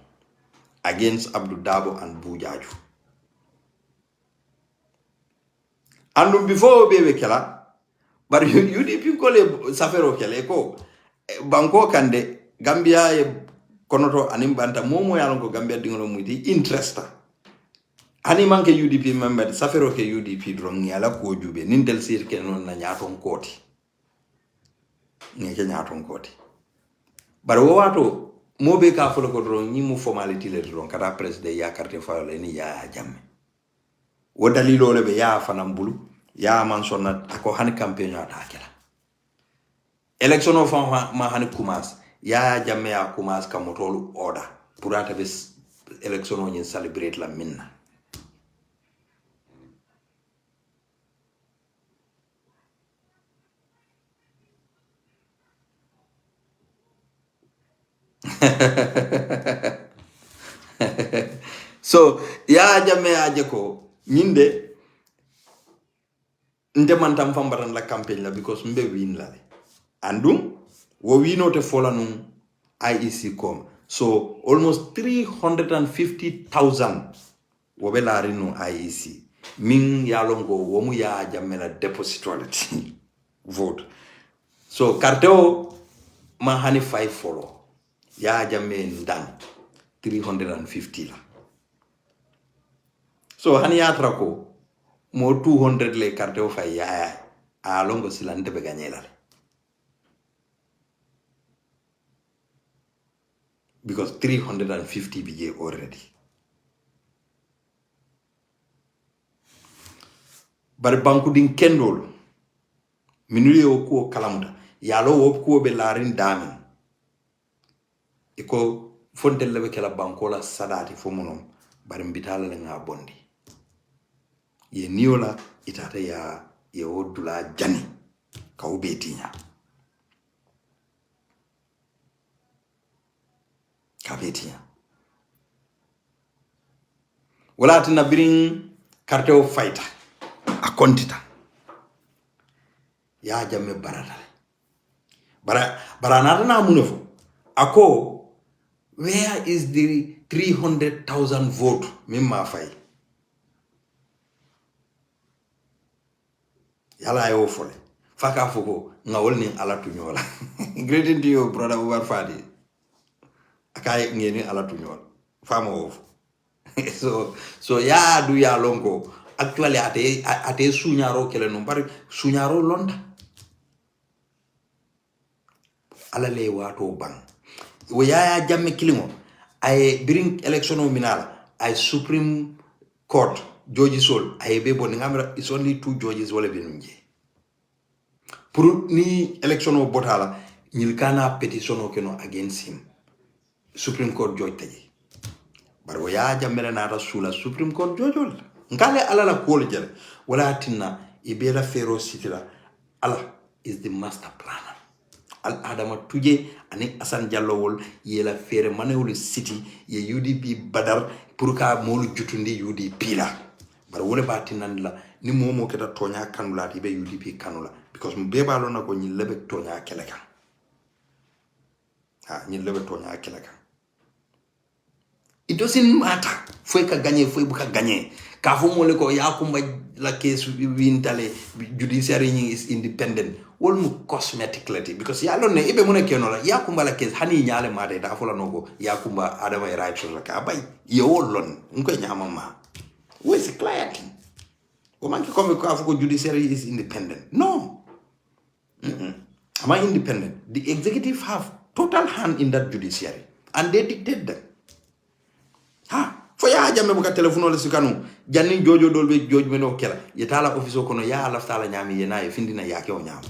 against Abdou Dabo and Bujaju and before bebe kala but UDP ko le safero kele ko banko kande Gambia e konoto animbanta momo yalon ko Gambia dingolo muti interesta ani manke UDP member safero ke UDP dron ni ala ko jube nin del sir ke non na nyaton koti ni ke nyaton koti bar wo wato mobe ka folo ko dron ni mu formality le dron kata president ya carte fa le ni ya jamme wo dalilo le be ya fanam bulu ya man sonna ko han campaign ata kala election of ma han kumas ya jamme ya kumas ka motolu order pour ata be election o ni celebrate la minna so ya jamme aje ko nyinde nde man tam fambaran la campagne la because mbe win la andum wo wino te fola num IEC com so almost 350,000 wo be laari no IEC min ya longo wo mu ya jamme la depository vote so carteo ma hani 5 follow ya jamme ndan 350 la so hani ya trako mo 200 le carteo fa ya a longo silante be gagner because 350 bije already bar banku din kendol minuli o ko kalamda yalo wo ko be larin dami iko fontel lebe kala banko la sadati fo monom bar mbitala la nga bondi ye niola itata ya ye odula jani ka ubetinya ka betinya wala tina birin carteo fighter a kontita ya jamme barata baranata na munefo ako where is the 300,000 vote mimma fay yala yo fole faka foko ngawol ni ala tunyola greeting to you brother Umar Fadi akay ngeni ala tunyola fama of so ya du ya longo actually ate sunyaro kele no bari sunyaro londa ala le wato bang wo ya jamme kilimo ay birin election o minala ay supreme court George Sol ay be bon ngamra is only 2 judges wala benunje pour ni election o botala ñil kana petition o keno against him supreme court judge taji bar wo ya jamme na ta sula supreme court jojol ngale ala la ko jere wala tinna ibela fero sitila ala is the master planner al adama tuje ani Asan Jallow wol yela fere manewul city ye UDP badar pour ka molu jutundi UDP la bar wole batinan la ni momo keta tonya kanula tibe UDP kanula because mbe balo na ko ñi lebe tonya keleka ha ñi lebe tonya keleka it doesn't matter foi ka gagner foi bu ka gagner ka fo mo le ko yakumba la case wintale judiciary is independent wol mu cosmetically because ya lonne ibe mo ne keno la yakumba la case hani nyaale ma de da fo la noko yakumba adama e right la ka bay ye wolon nko nyama ma wo is client o man ki comme ko fo judiciary is independent no am I independent? The executive have total hand in that judiciary and they dictate them. Ha fo ya jamme buka telephone wala sikanu janni jojo dolbe jojo meno kela yetala office kono ya laftala nyami yena e findina yake o nyam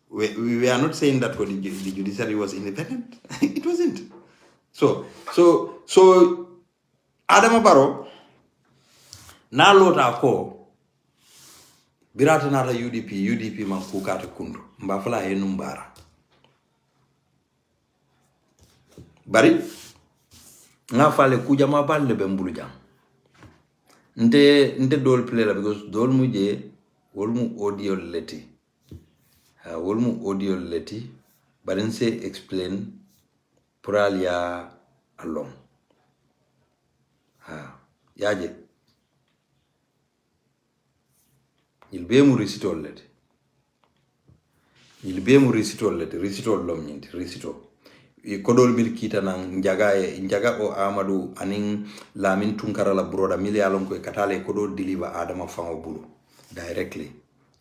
we are not saying that the judiciary was independent. It wasn't. So Adama Barrow na lota ko birata nata UDP man kukata kundu mbafala he numbara bari nga fale kuja ma balle be mbulu jam nte dol play la because dol mu je wolmu audio leti barin se explain pralia along yaje il be mu risitol leti risitol lom nyinti risitol kodol mil kita nan njaga o Amadou anin Lamin Tunkara la broda mil yalon ko katale kodol deliver Adama fango bulu directly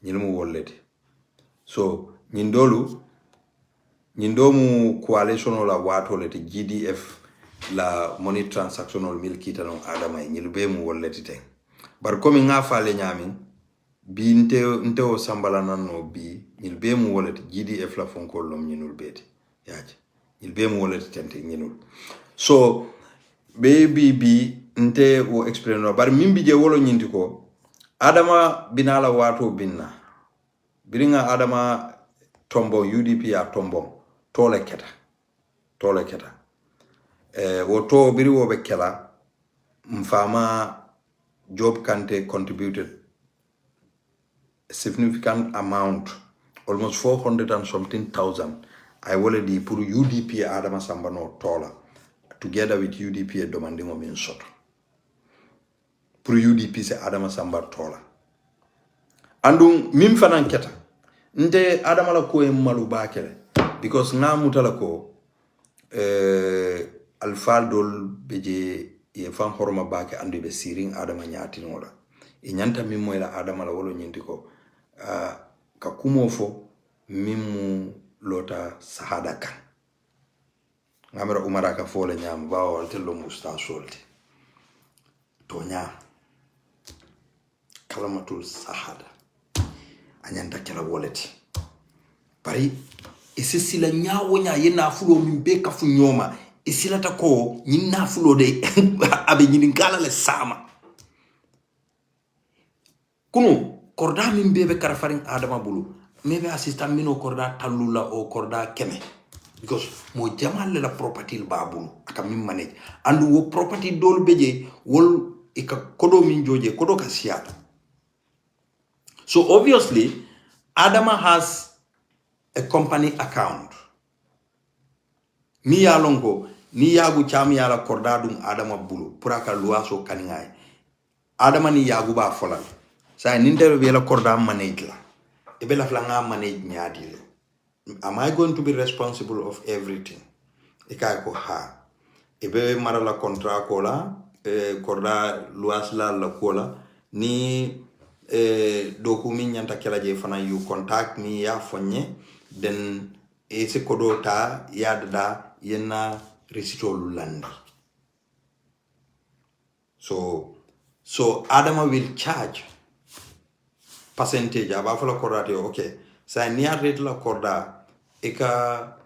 nyilmu wollete so nyindolu Nyindomu coalition la wato le GDF la money transactional milkita no adama nyilbe mu wolleti ten bar komi nga faale nyami bi nte o sambala nanno bi nyilbe mu wolleti GDF la fonkol lom nyinul beti yaaji nyilbe mu wolleti tente nyinul so baby bi nte o explain no bar mimbi je wolo nyinti ko adama binala wato binna biringa adama tombo UDP ya tombo tole keta woto biri wo be kela mfama Job Kante contributed a significant amount, almost 400 and something thousand. I already put UDP Adama Sambano Tola together with UDP demanding of min soto. Put UDP se Adama Samba Tola. Andung mim fanan keta. Nte Adama la ko malu bakele because na mutala ko alfaldol beje ye fan horma bake andu be siring adama nyati nola e nyanta mimmo ila adama la wolo nyinti ko ka kumo fo mimu lota sahada kan ngamara umara ka fole nyam bawo waltello musta solte to nya kalamatul sahada anyanta kala woleti bari isi la nyawo nya yena fulo mimbe ka fu nyoma isilata ko nyina fulo de abe nyini kala le sama kunu korda min bebe karafarin adama bulu mebe assistant mino korda talula o korda keme because mo jamal la property babulu aka min manage andu wo property dol beje wol ika kodo min joje kodo ka siata so obviously adama has a company account mi yalongo ni yagu cham yala kordadum adama bulu puraka luaso kaningay adama ni yagu ba folal say nindero be la korda manage la e be la flanga manage nyaadi le am I going to be responsible of everything e kay ko ha e be marala contrat ko la korda luas la kola ni dokumi nyanta kala je fana you contact me ya fonye then e se kodota yadda yena recito lulandi so adama will charge percentage aba fala korate okay sa niya rate la korda eka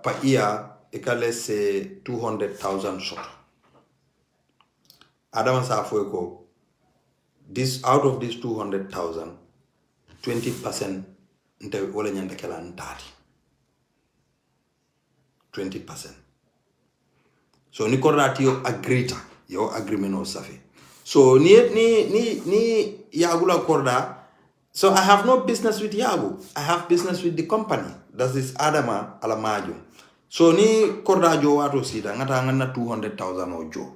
pa iya eka lesse 200,000 shot adama sa fo ko this out of this 200,000 20% nte wala nyanda kala ntati 20%. So ni korati yo agrita yo agreement o safi. So ni Yagula korda. So I have no business with Yagu. I have business with the company. That is Adama Alamajo. So ni korda jo wato sida ngata ngana 200,000 ojo.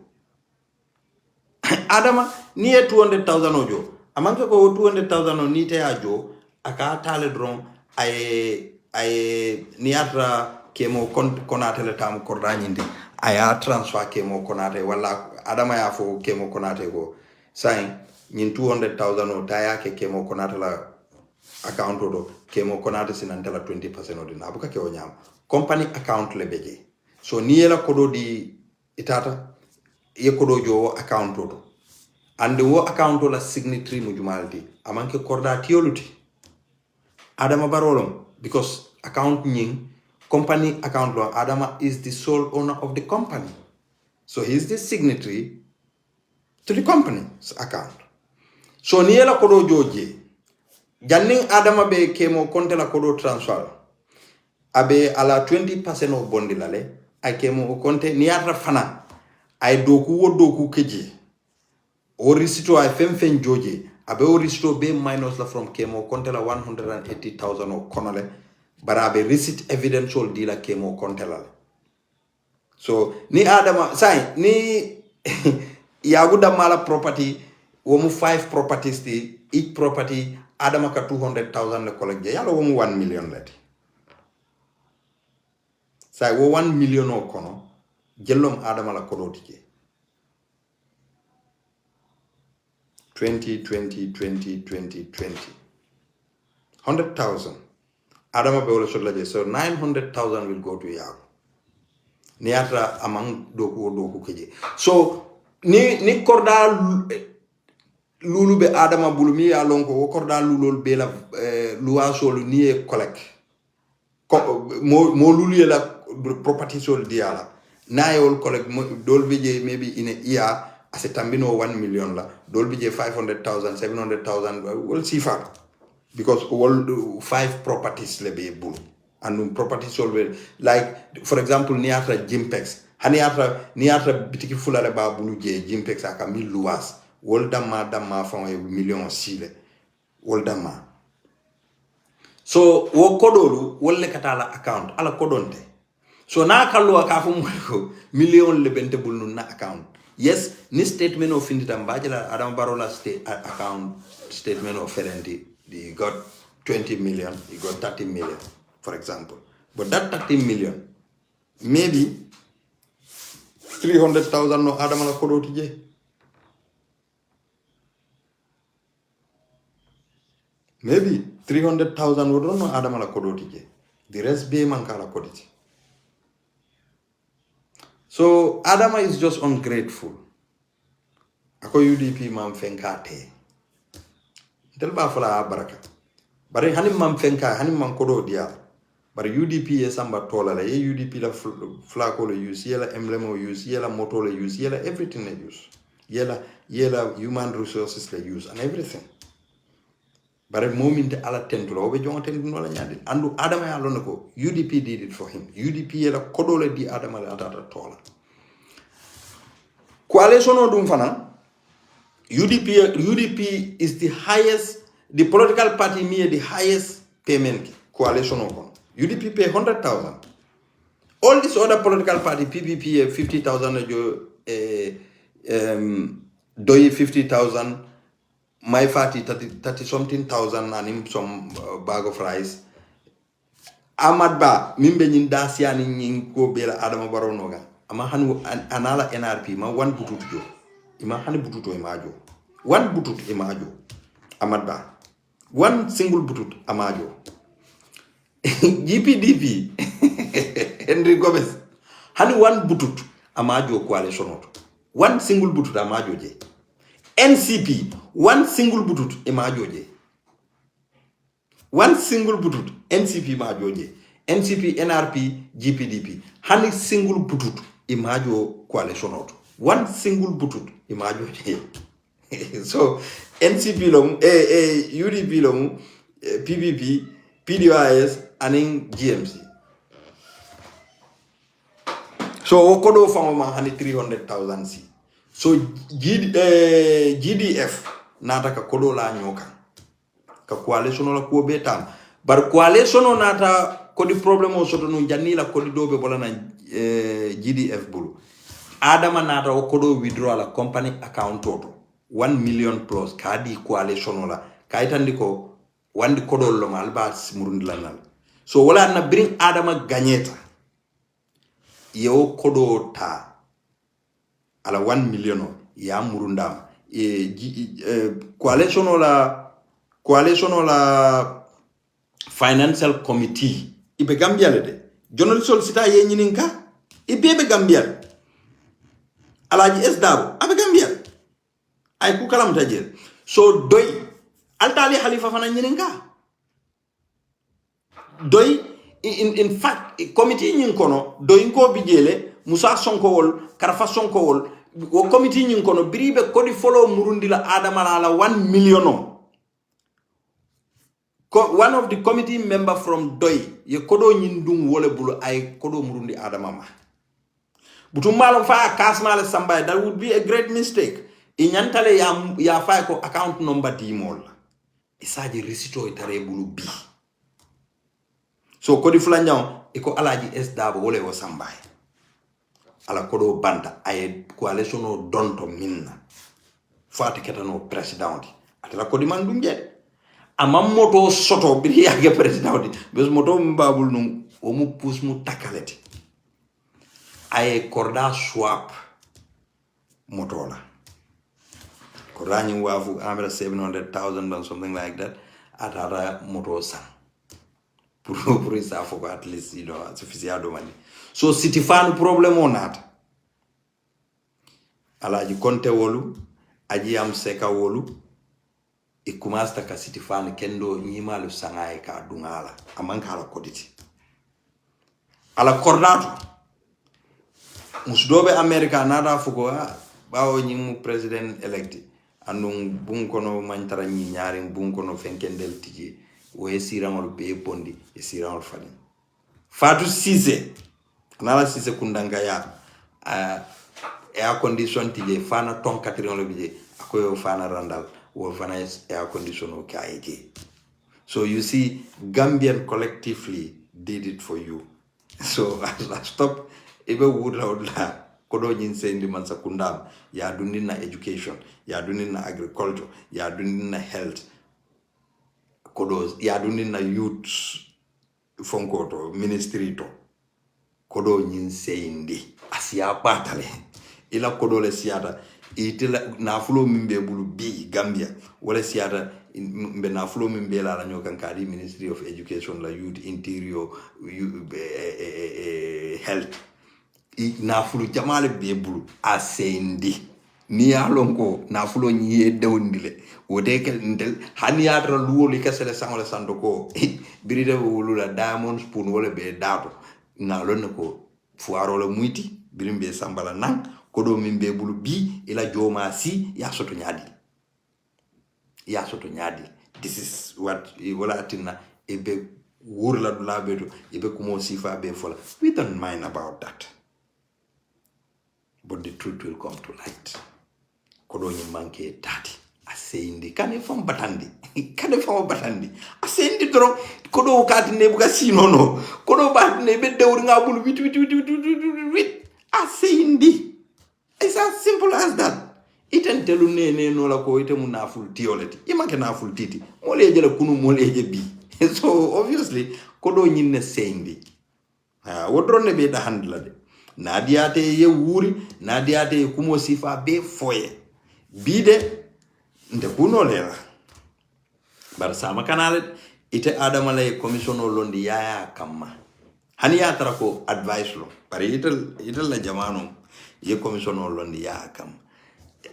Adama ni 200,000 ojo. Amanke ko 200,000 o nite ajo aka tale dron ay niatra kemo konate le tam korda nyindi aya transfer kemo konate wala adama ya fo kemo konate ko sai nyin 200,000 o daya ke kemo konate la account do kemo konate sinantela 20% odin abuka ke onyam company account le beje so ni yela kodo di itata ye kodo jo account do and wo account la signatory mujumaldi amanke korda tioluti adama barolom because account nying company account law adama is the sole owner of the company so he is the signatory to the company's account so niela kodo joje janning adama be kemo konte la kodo transfer abe ala 20% of bondi lale ay kemo konte niatra fana ay doku keje o risito ay femfen joje abe o risito be minus la from kemo konte la 180,000 o konole barabe receipt evidential dila kemo kontela so ni adama sai ni yaguda mala property womu 5 properties di each property adama ka 200,000 le college yalo womu 1 million leti sai wo 1 million o kono jellom adama la koloti ke 20 100,000 adama be wala solla je so 900,000 will go to yago ni atra amang doku keje so ni korda lulu be adama bulumi ya lonko wo korda lulol be la luasol ni e collect mo lulu la property sol diala na yol collect dol be je maybe in a year as a tambino 1 million la dol be je 500,000 700,000 we'll see far because all 5 properties le be bulu and property sol like for example ni atra Jimpex hani atra ni atra bitiki fulale ba bulu je Jimpex aka 1000 luas wol damma fa million sile wol damma so wo kodolu wolle katala account ala kodonte so na kallo ka fu mo million le bente bulnu na account yes ni statement of indita mbajala adam barola state account statement of ferenti he got 20 million he got 30 million for example but that 30 million maybe 300,000 no adam la kodoti je maybe 300,000 would not know Adam la kodoti. The rest be mankala koditi. So Adama is just ungrateful. Ako UDP mam fenkate. Del ba fala baraka. Bare hanim mam fenka hanim man kodo dia. Bare UDP e samba tola la ye UDP la flako le use yela emblem o use yela moto le use yela everything le use. Yela human resources le use and everything. Bare mominte ala tentulo obe jongaten no la nyandi andu adama ya lonako UDP did it for him UDP la kodole di adama la atata tola coalition odum fana UDP is the highest the political party near the highest payment coalition on UDP pay 100,000 all these other political party PPP 50,000 doyi 50,000 my fatty 30 something thousand and him some bag of rice Ahmad Ba mimbe nyin dasiani nyin ko bela Adama Barrow noga ama hanu anala NRP ma one bututu jo ima hani bututu imajo one bututu imajo Ahmad Ba one single bututu amajo GPDP Henry Gomez hani one bututu amajo coalition one single bututu amajo je NCP one single butut imajoje one single butut NCP majoje NCP NRP GPDP hani single butut imajo coalition out one single butut imajoje so NCP long UDP long PPP PDIS and GMC so okodo fama hani 300,000 si so GDF nata ka kodo la nyoka ka coalition la ko betam bar coalition nata ko di problem o soto no janila ko di dobe bolana GDF bulu adama nata o kodo withdraw la company account toto 1 million plus kadi coalition la kaytandi ko wandi kodo lo mal ba murundi lanal so wala na bring adama gagneta yo kodo ta ala 1 million ya murundam coalition la financial committee ibe gambiale de jonol sol sita ye nyininka ibe gambiale alaji esdabo abe gambiale ay ku kalam tajel so doy altali khalifa fana nyininka doy in fact committee nyin kono doy ko bijele Musa Sonko wol Karfa Sonko wol wo committee nyin kono biribe kodi follow murundi la adama la 1 million one of the committee member from Doi ye kodo nyin dum wole bulu ay kodo murundi adama ma butum malum fa kasmale sambay that would be a great mistake inyantale ya fa ko account number dimol isaji risito itare bulu bi so kodi fulanyaw iko alaji esdabo wole wo sambay ala kodo banda ay coalition o donto minna fati ketano president atala kodi man dum je amam moto soto bi yage president bes moto mbabul num o mu pus mu takaleti ay korda swap moto la korda nyi wafu amra 700,000 or something like that atara moto san pour isa foko at least you know sufficia domani so city fan problem on that alaji konte wolu aji am seka wolu e kumasta ka city fan kendo nyimalu sangaye ka dungala amanka ala koditi ala kordato musdobe america nada foko bawo nyimu president elect andum bunkono mantara nyi nyaari bunkono fenkendel tiji o e siramol be bondi e siramol fani Fatou Cissé nala Cissé kundanga ya air condition tije fana ton katrin lo bije akoyo fana randal wo fana air condition o kaije so you see Gambian collectively did it for you so I stop ebe wudla kodo nyin sendi man sakundam ya dunina education ya dunina agriculture ya dunina health kodo ya dunina youth fonkoto ministry to kodo nyin sendi asiya patale ila kodo le siata itila nafulo mimbe bulu bi Gambia wala siata mbe nafulo mimbe la nyokan kadi ministry of education la youth interior health nafulo jamale be bulu asendi ni alonko nafulo nyi dewndile wode ke ndel hani atra luwoli kasele sangole sandoko biride wulula diamond spoon wala be dato na lon ko fuaro la muiti birimbe sambala nan kodo mimbe bulu bi ila joma si ya soto nyadi this is what wala tinna ebe wurla dula beto ebe kumo sifa be fola we don't mind about that but the truth will come to light kodo nyi manke tati asendi kane fam batandi asendi dro kodo kati ne buga sinono kodo bat ne be dewri ngabulu wit asendi it's as simple as that iten telu ne no la ko ite mun naful tioleti imanke naful titi mole jela kunu mole je bi so obviously kodo nyi ne sendi wodro ne be da handla de nadiate ye wuri nadiate kumo sifa be foye bide nde kuno lela bar sama kanale ite adama lay commission o londi yaya kamma hani ya tara ko advice lo bari itel la jamano ye commission o londi yaya kam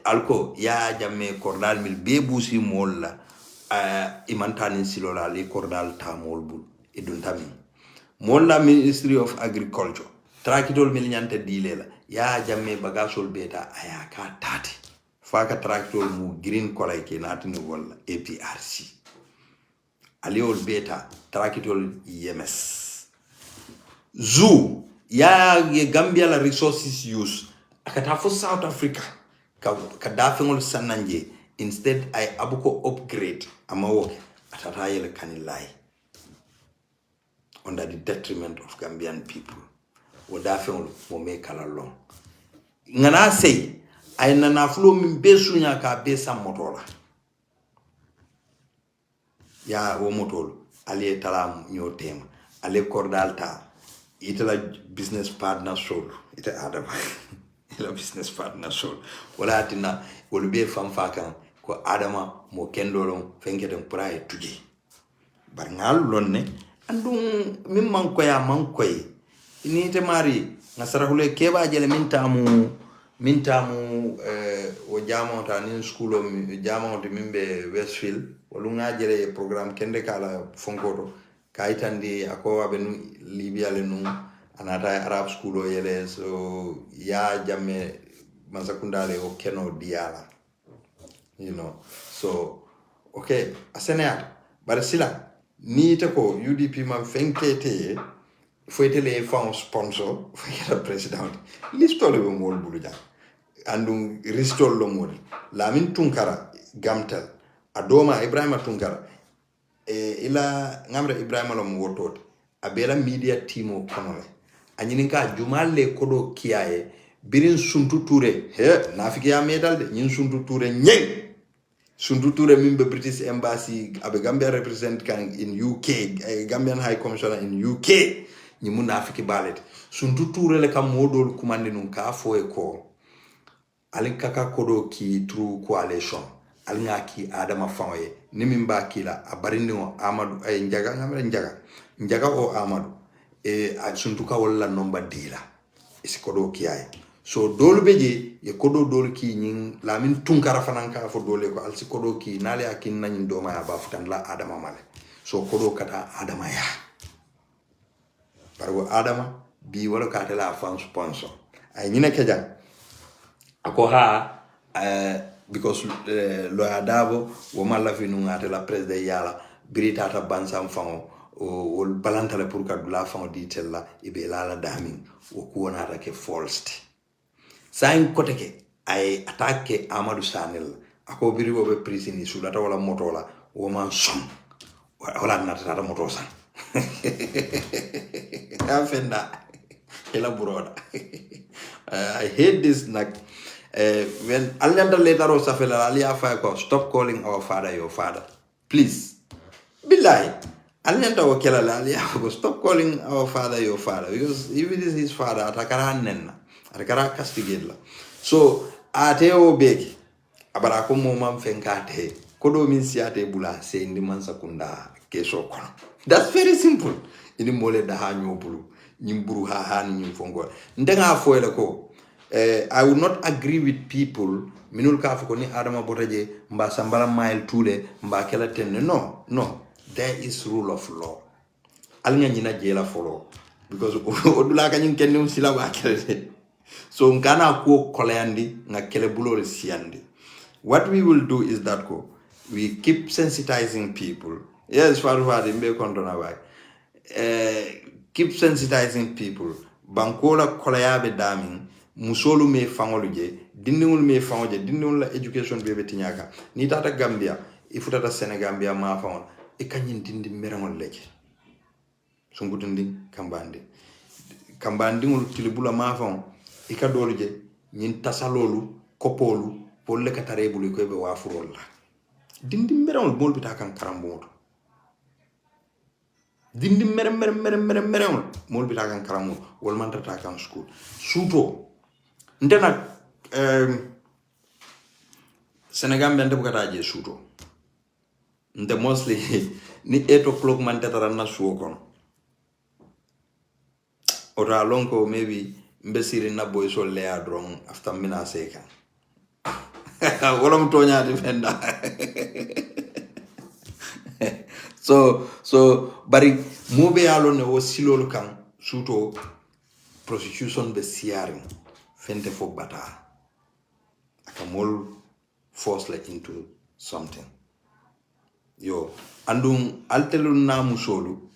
alko ya jamme kordal mil be busi molla imantani silola li kordal tamol bul idun tami molla ministry of agriculture trakitol mil nyante dilela ya jamme bagasol beta aya ka tati faka trakitol mu green color ke natini wala APRC aliol beta trakitol EMS zoo ya Gambia la resources use akata for South Africa ka dafengol sananje instead ay abuko upgrade amawo atata yele kanilai under the detriment of Gambian people wodafengol mo me kala long ngana say ay nana flo min besunya ka be sam motola ya wo motol ali talam nyotema ali kordalta itala business partner soul ita adama ila business partner soul wala tina wol be fam fakan ko adama mo kendolon fenketen pray tuje bar ngal lonne andum min man ko ya man koy ni te mari nasarahule keba jele min tamu o jamota ni school o jamota mimbe Westfield walunga jele programme kende kala fonkoto kaitandi ako abenu Libya le nu anata Arab school o yele so ya jamme masakundale o keno diala you know so okay asenea barsila ni te ko UDP man fenkete foytele fond sponsor fayata president listole be mol buluja andum ristol lo mol Lamin Tunkara gamtal adoma Ibrahima Tunkara ila ngamre Ibrahima lo wotot abela media team konole anyini ka jumalle kodo kiaye birin suntu touré he nafiki ya medal de nyin suntu touré nyeng suntu touré mimbe British embassy abe Gambia represent kan in UK Gambian High Commissioner in UK ni munafiki balet suntu touré le kam modol kumande nun ka foe ko alin kaka kodo ki true coalition alin ki adama fawoye ni mimba kila abarindi Amadou ay njaga ngamre njaga njaga o Amadou suntuka wala nomba dila isi kodo kiyaye so dolu beje ye kodo dolu ki nyin lamin tunkara fananka fo dole ko alsi kodo ki nale akin nany do ma ba futan la adama male so kodo kata adama ya pargo adama bi wala kata la fan sponsor ay nyine keja ako ha because lawyer Dabo wo malla fi ngate la president yala britata bansam fango o balanta la pour ka dula fango ditella ibe la damin wo ko wonata ke false sain kote ke ay attaque Amadou Sanel ako biri wo be prisini sulata wala motola wo man som wala nata moto san afenda ela broda I hate this nak when Alnyanda later on safela alia fa ko stop calling our father your father please billahi Alnyanda wakela alia ko stop calling our father your father because if it is his father atakara nenna atakara castigate la so ateo beki abara ko mo mam fenkate ko do min siate bula se ndi man sakunda keso kono that's very simple ini mole da ha nyobulu nyimburu ha ni nyimfongo ndenga foyle ko I would not agree with people minul ka ko ni adama botaje mba sambala mile tule mba kala tenne no there is rule of law alnya nyina jela follow because odula ka nyin kenni sila ba kele so ngana ko koleandi nga kele bulole siandi what we will do is that we keep sensitizing people yes faru mbe kondona ba keep sensitizing people bankola koleyabe damin musolu me fangolu je dindingul me fangoje dindingul la education bebe tinyaka ni tata Gambia ifutata Senegambia ma fangol e kanyin dindi merangol leke sungutindi kambandingul tilibula ma fangol e ka dolu je nyin tasalolu kopolu polle ka tarebulu ko be wafurol la dindi merangol bol bita kan karamboto dindi merem mol bita kan karamo wol man tata kan school suto ndena Senegal bende bukata je suto nde mostly ni 8 o'clock man tata na suo kono ora lonko maybe mbesiri na boy so lea drong after mina seka wala mtonya defenda so bari mobe yalo ne wo silolu kan suto prostitution be siaring fente fo bata akamol force like into something yo andum altelun na musolu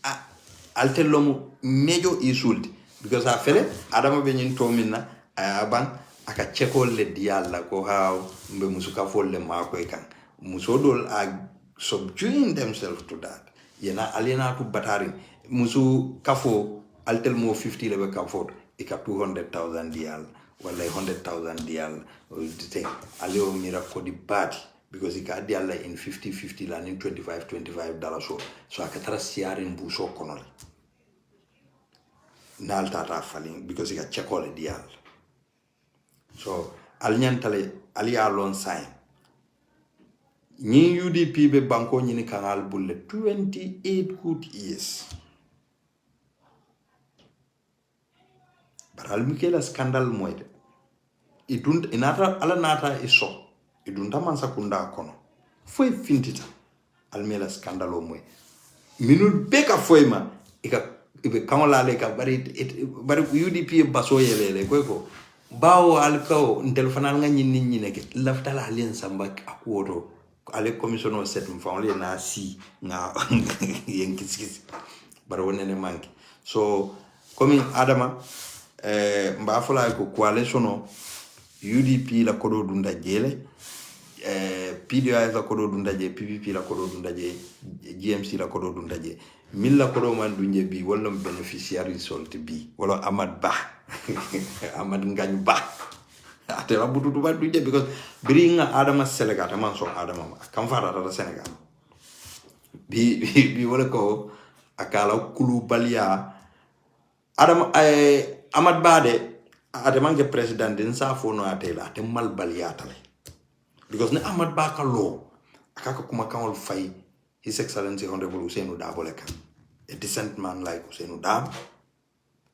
altelum mejo isulti because I feel adama be nyin to minna aban aka chekol le dialla ko haw mbe musuka folle mako e kan musodol are subduing themselves to that yena alena to batari musu kafo altel mo 50 lebe kafo e ka 200,000 dial wala 100,000 dial the aleo mira ko di bati because he got dial in 50 la in $25 so akatara siarin bu so kono nalta ta falling because he got check all the dial so alnyantale aliya lon sign ni UDP be banko ni kanal bulle 28 good years baral mikela scandal moyde idun inata ala nata iso idunta man sakunda kono foi fintita almela scandal o moy minul beka foyma ibe kangola le ka bari UDP baso yelele ko bawo alkaw ntel fanal nga nyin ne ke laftala alien samba akuoto ale commissioner set mfamle na si na yenkis bara wonene manki so comme adama mba fola ko coalition UDP la kodo dunda jele PDI la kodo dunda je PPP la kodo dunda je GMC la kodo dunda je milla kodo man dunje bi wala beneficiary result bi wala Amad Ba Amad Ngagne Ba ate la bututu ba dunje because bring adama Senegal man so adama kam fara ta Senegal bi wala ko akala kulu balia adama Amad Ba de ate manke president din sa fono atela ate mal balia tale because ne Amad Ba ka law akaka kuma kanol fay His Excellency Honorable Ousainou Darboe kan a decent man like Ousseynou Dam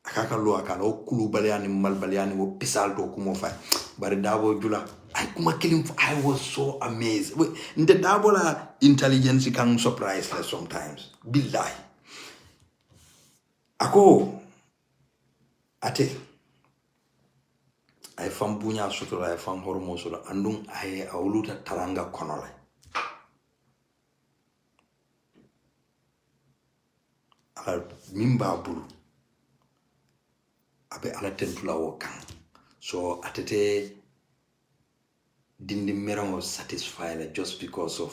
akaka lo akala o kulu baliani mal baliani wo pisal to kumo fa bari Dabo jula I kuma killing I was so amazed nte Dabo la intelligence can surprise us sometimes billahi ako ate ay fam bunya sutura ay fam hormo solo andum ay awluta talanga konola ala mimba bulu abe ala tentula wo kan so atete dindi merango satisfied just because of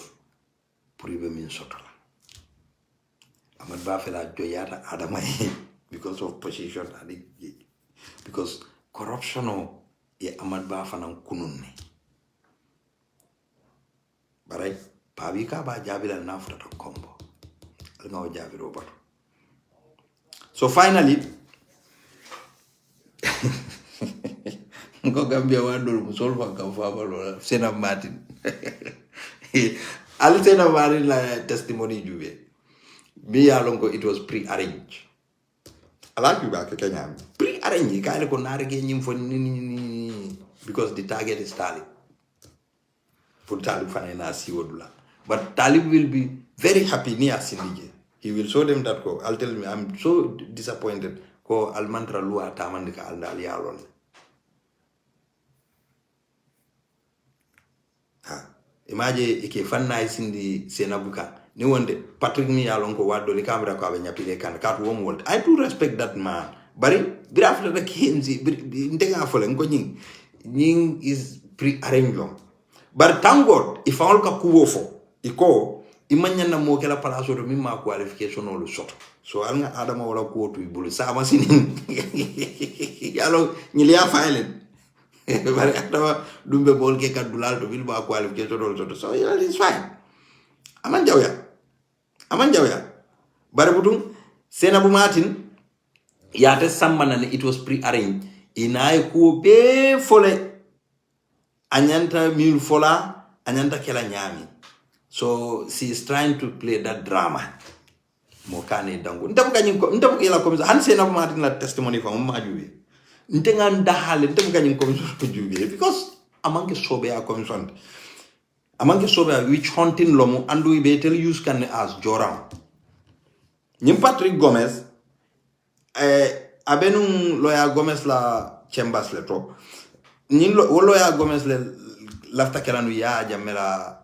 puribe min sotola amad ba fela joyata adama because of position because corruption e amad ba fanan kununne baray pabi ka ba jabila nafuta to combo ngaw jabiro bato so finally ko Gambia wadol musol fa ka fa balo Sena Martin al Sena Martin la testimony jube bi yalongo it was pre-arranged ala bi ba ke Kenya pre-arranged ka ko narege nyim fo ni because the target is Talib for Talib fanena si wodula but Talib will be very happy near Sindige. He will show them that ko I'll tell me I'm so disappointed ko al mantra luwa tamandika al dal yalon imagine ike fanna sindi Senabuka ni wonde Patrick mi yalon ko waddo li camera ko abe nyapile kan kat wom wold I do respect that man bari birafle da kenzi ndenga fole ngo nying is pre-arranged but thank God if all ka kuwo fo iko imanya na mo kala palaso to mimma qualification o lo soto so alga adama wala ko to bulu sama sinin yalo nyilia file bari adama dumbe bol ke kadulal to bilba qualification o lo soto so yeah, it's fine aman jawya bari budum Sena Martin yate sammana it was pre-arranged inay ko be fole anyanta mil fola anyanta kela nyami so she is trying to play that drama mokane dango ndabu ila komiso han Sena Martin la testimony fa mama juwe ntenga ndahale ndabu kanyin komiso juwe because amanke sobe ya komiso witch hunting lomu andu be tell use can as joram nyim Patrick Gomez abenun lawyer Gomez la Chambers le trop nyim lawyer Gomez le lafta kelanu ya jamela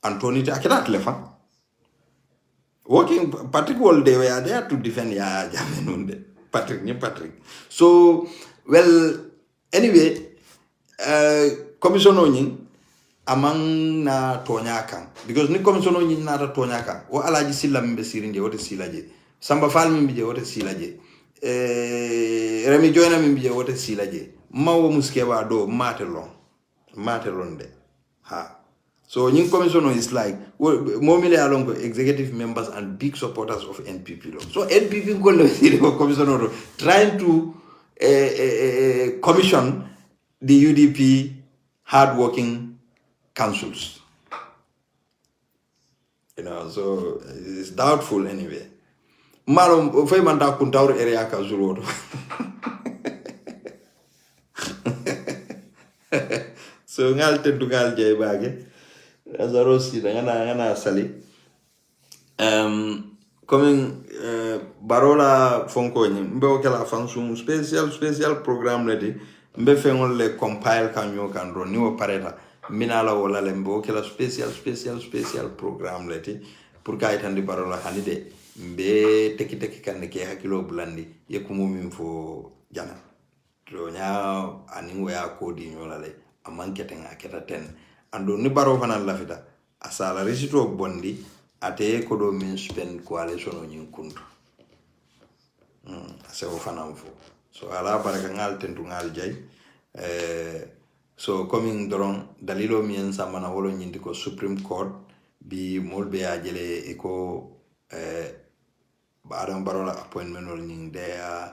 Anthony akira telephone working Patrick all they were there to defend ya jamenunde Patrick so well anyway commission onyin amang na tonya kan because ni commission onyin na tonya kan o alaji silla mbe sirinje wote silaje Samba Fall mbe je wote silaje Remi Joyna mbe je wote silaje mawo muskeba do matelon de ha so Nying Commission is like momile along executive members and big supporters of NPP. So NPP commission trying to commission the UDP hardworking councils. You know, so it's doubtful anyway. Malo fay manda kuntaur area ka zuro. So ngal tentu ngal jay bage. Azarosi ngana sali coming barola fonko ni mbe kala function special programme ledi mbe fengol le compile kanyo kan ro ni wo pareta minala wala le mbe kala special programme ledi pour kay tandi barola hanide mbe teki kan ke hakilo bulandi yekumo min fo jana to nya ani wo ya kodi nyola le amankete ngaketa ten ando ni baro fanan lafita asala resito bondi ate ko do min spend coalition o nyin kunto ase o fanan fo so ala baraka ngal tentu ngal jay so coming doron dalilo mi en samana wolo nyindi ko Supreme Court bi molbe a jele e ko baram barola appointment wol nyin there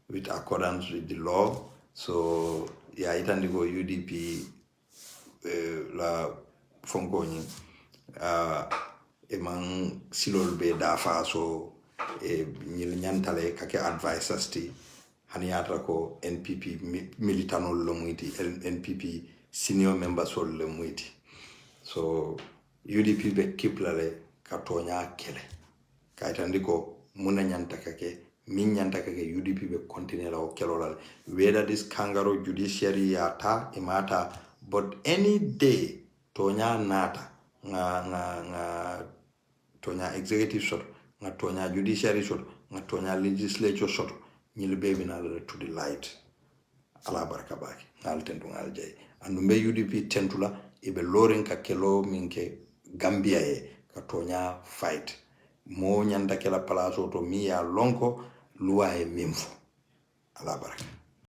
with accordance with the law so ya itandi go UDP la fonko ni emang silol be dafa so ñil ñantale kake advisors ti hani yatra ko NPP militanol lo muyti NPP senior members ol le muyti so UDP be kiplale ka toña kele kaytandi ko muna ñanta kake min ñanta kake UDP be continue la o kelolal whether this kangaroo judiciary yata imata but any day toña nata nga toña executive sort nga toña judiciary sort nga toña legislature sort ñil bebi na la to the light ala baraka baki ngal tentu ngal jay andu be UDP tentula ibe lorin ka kelo minke Gambia e ka toña fight mo ñanda kela place to mi ya lonko luwa e mimfo ala baraka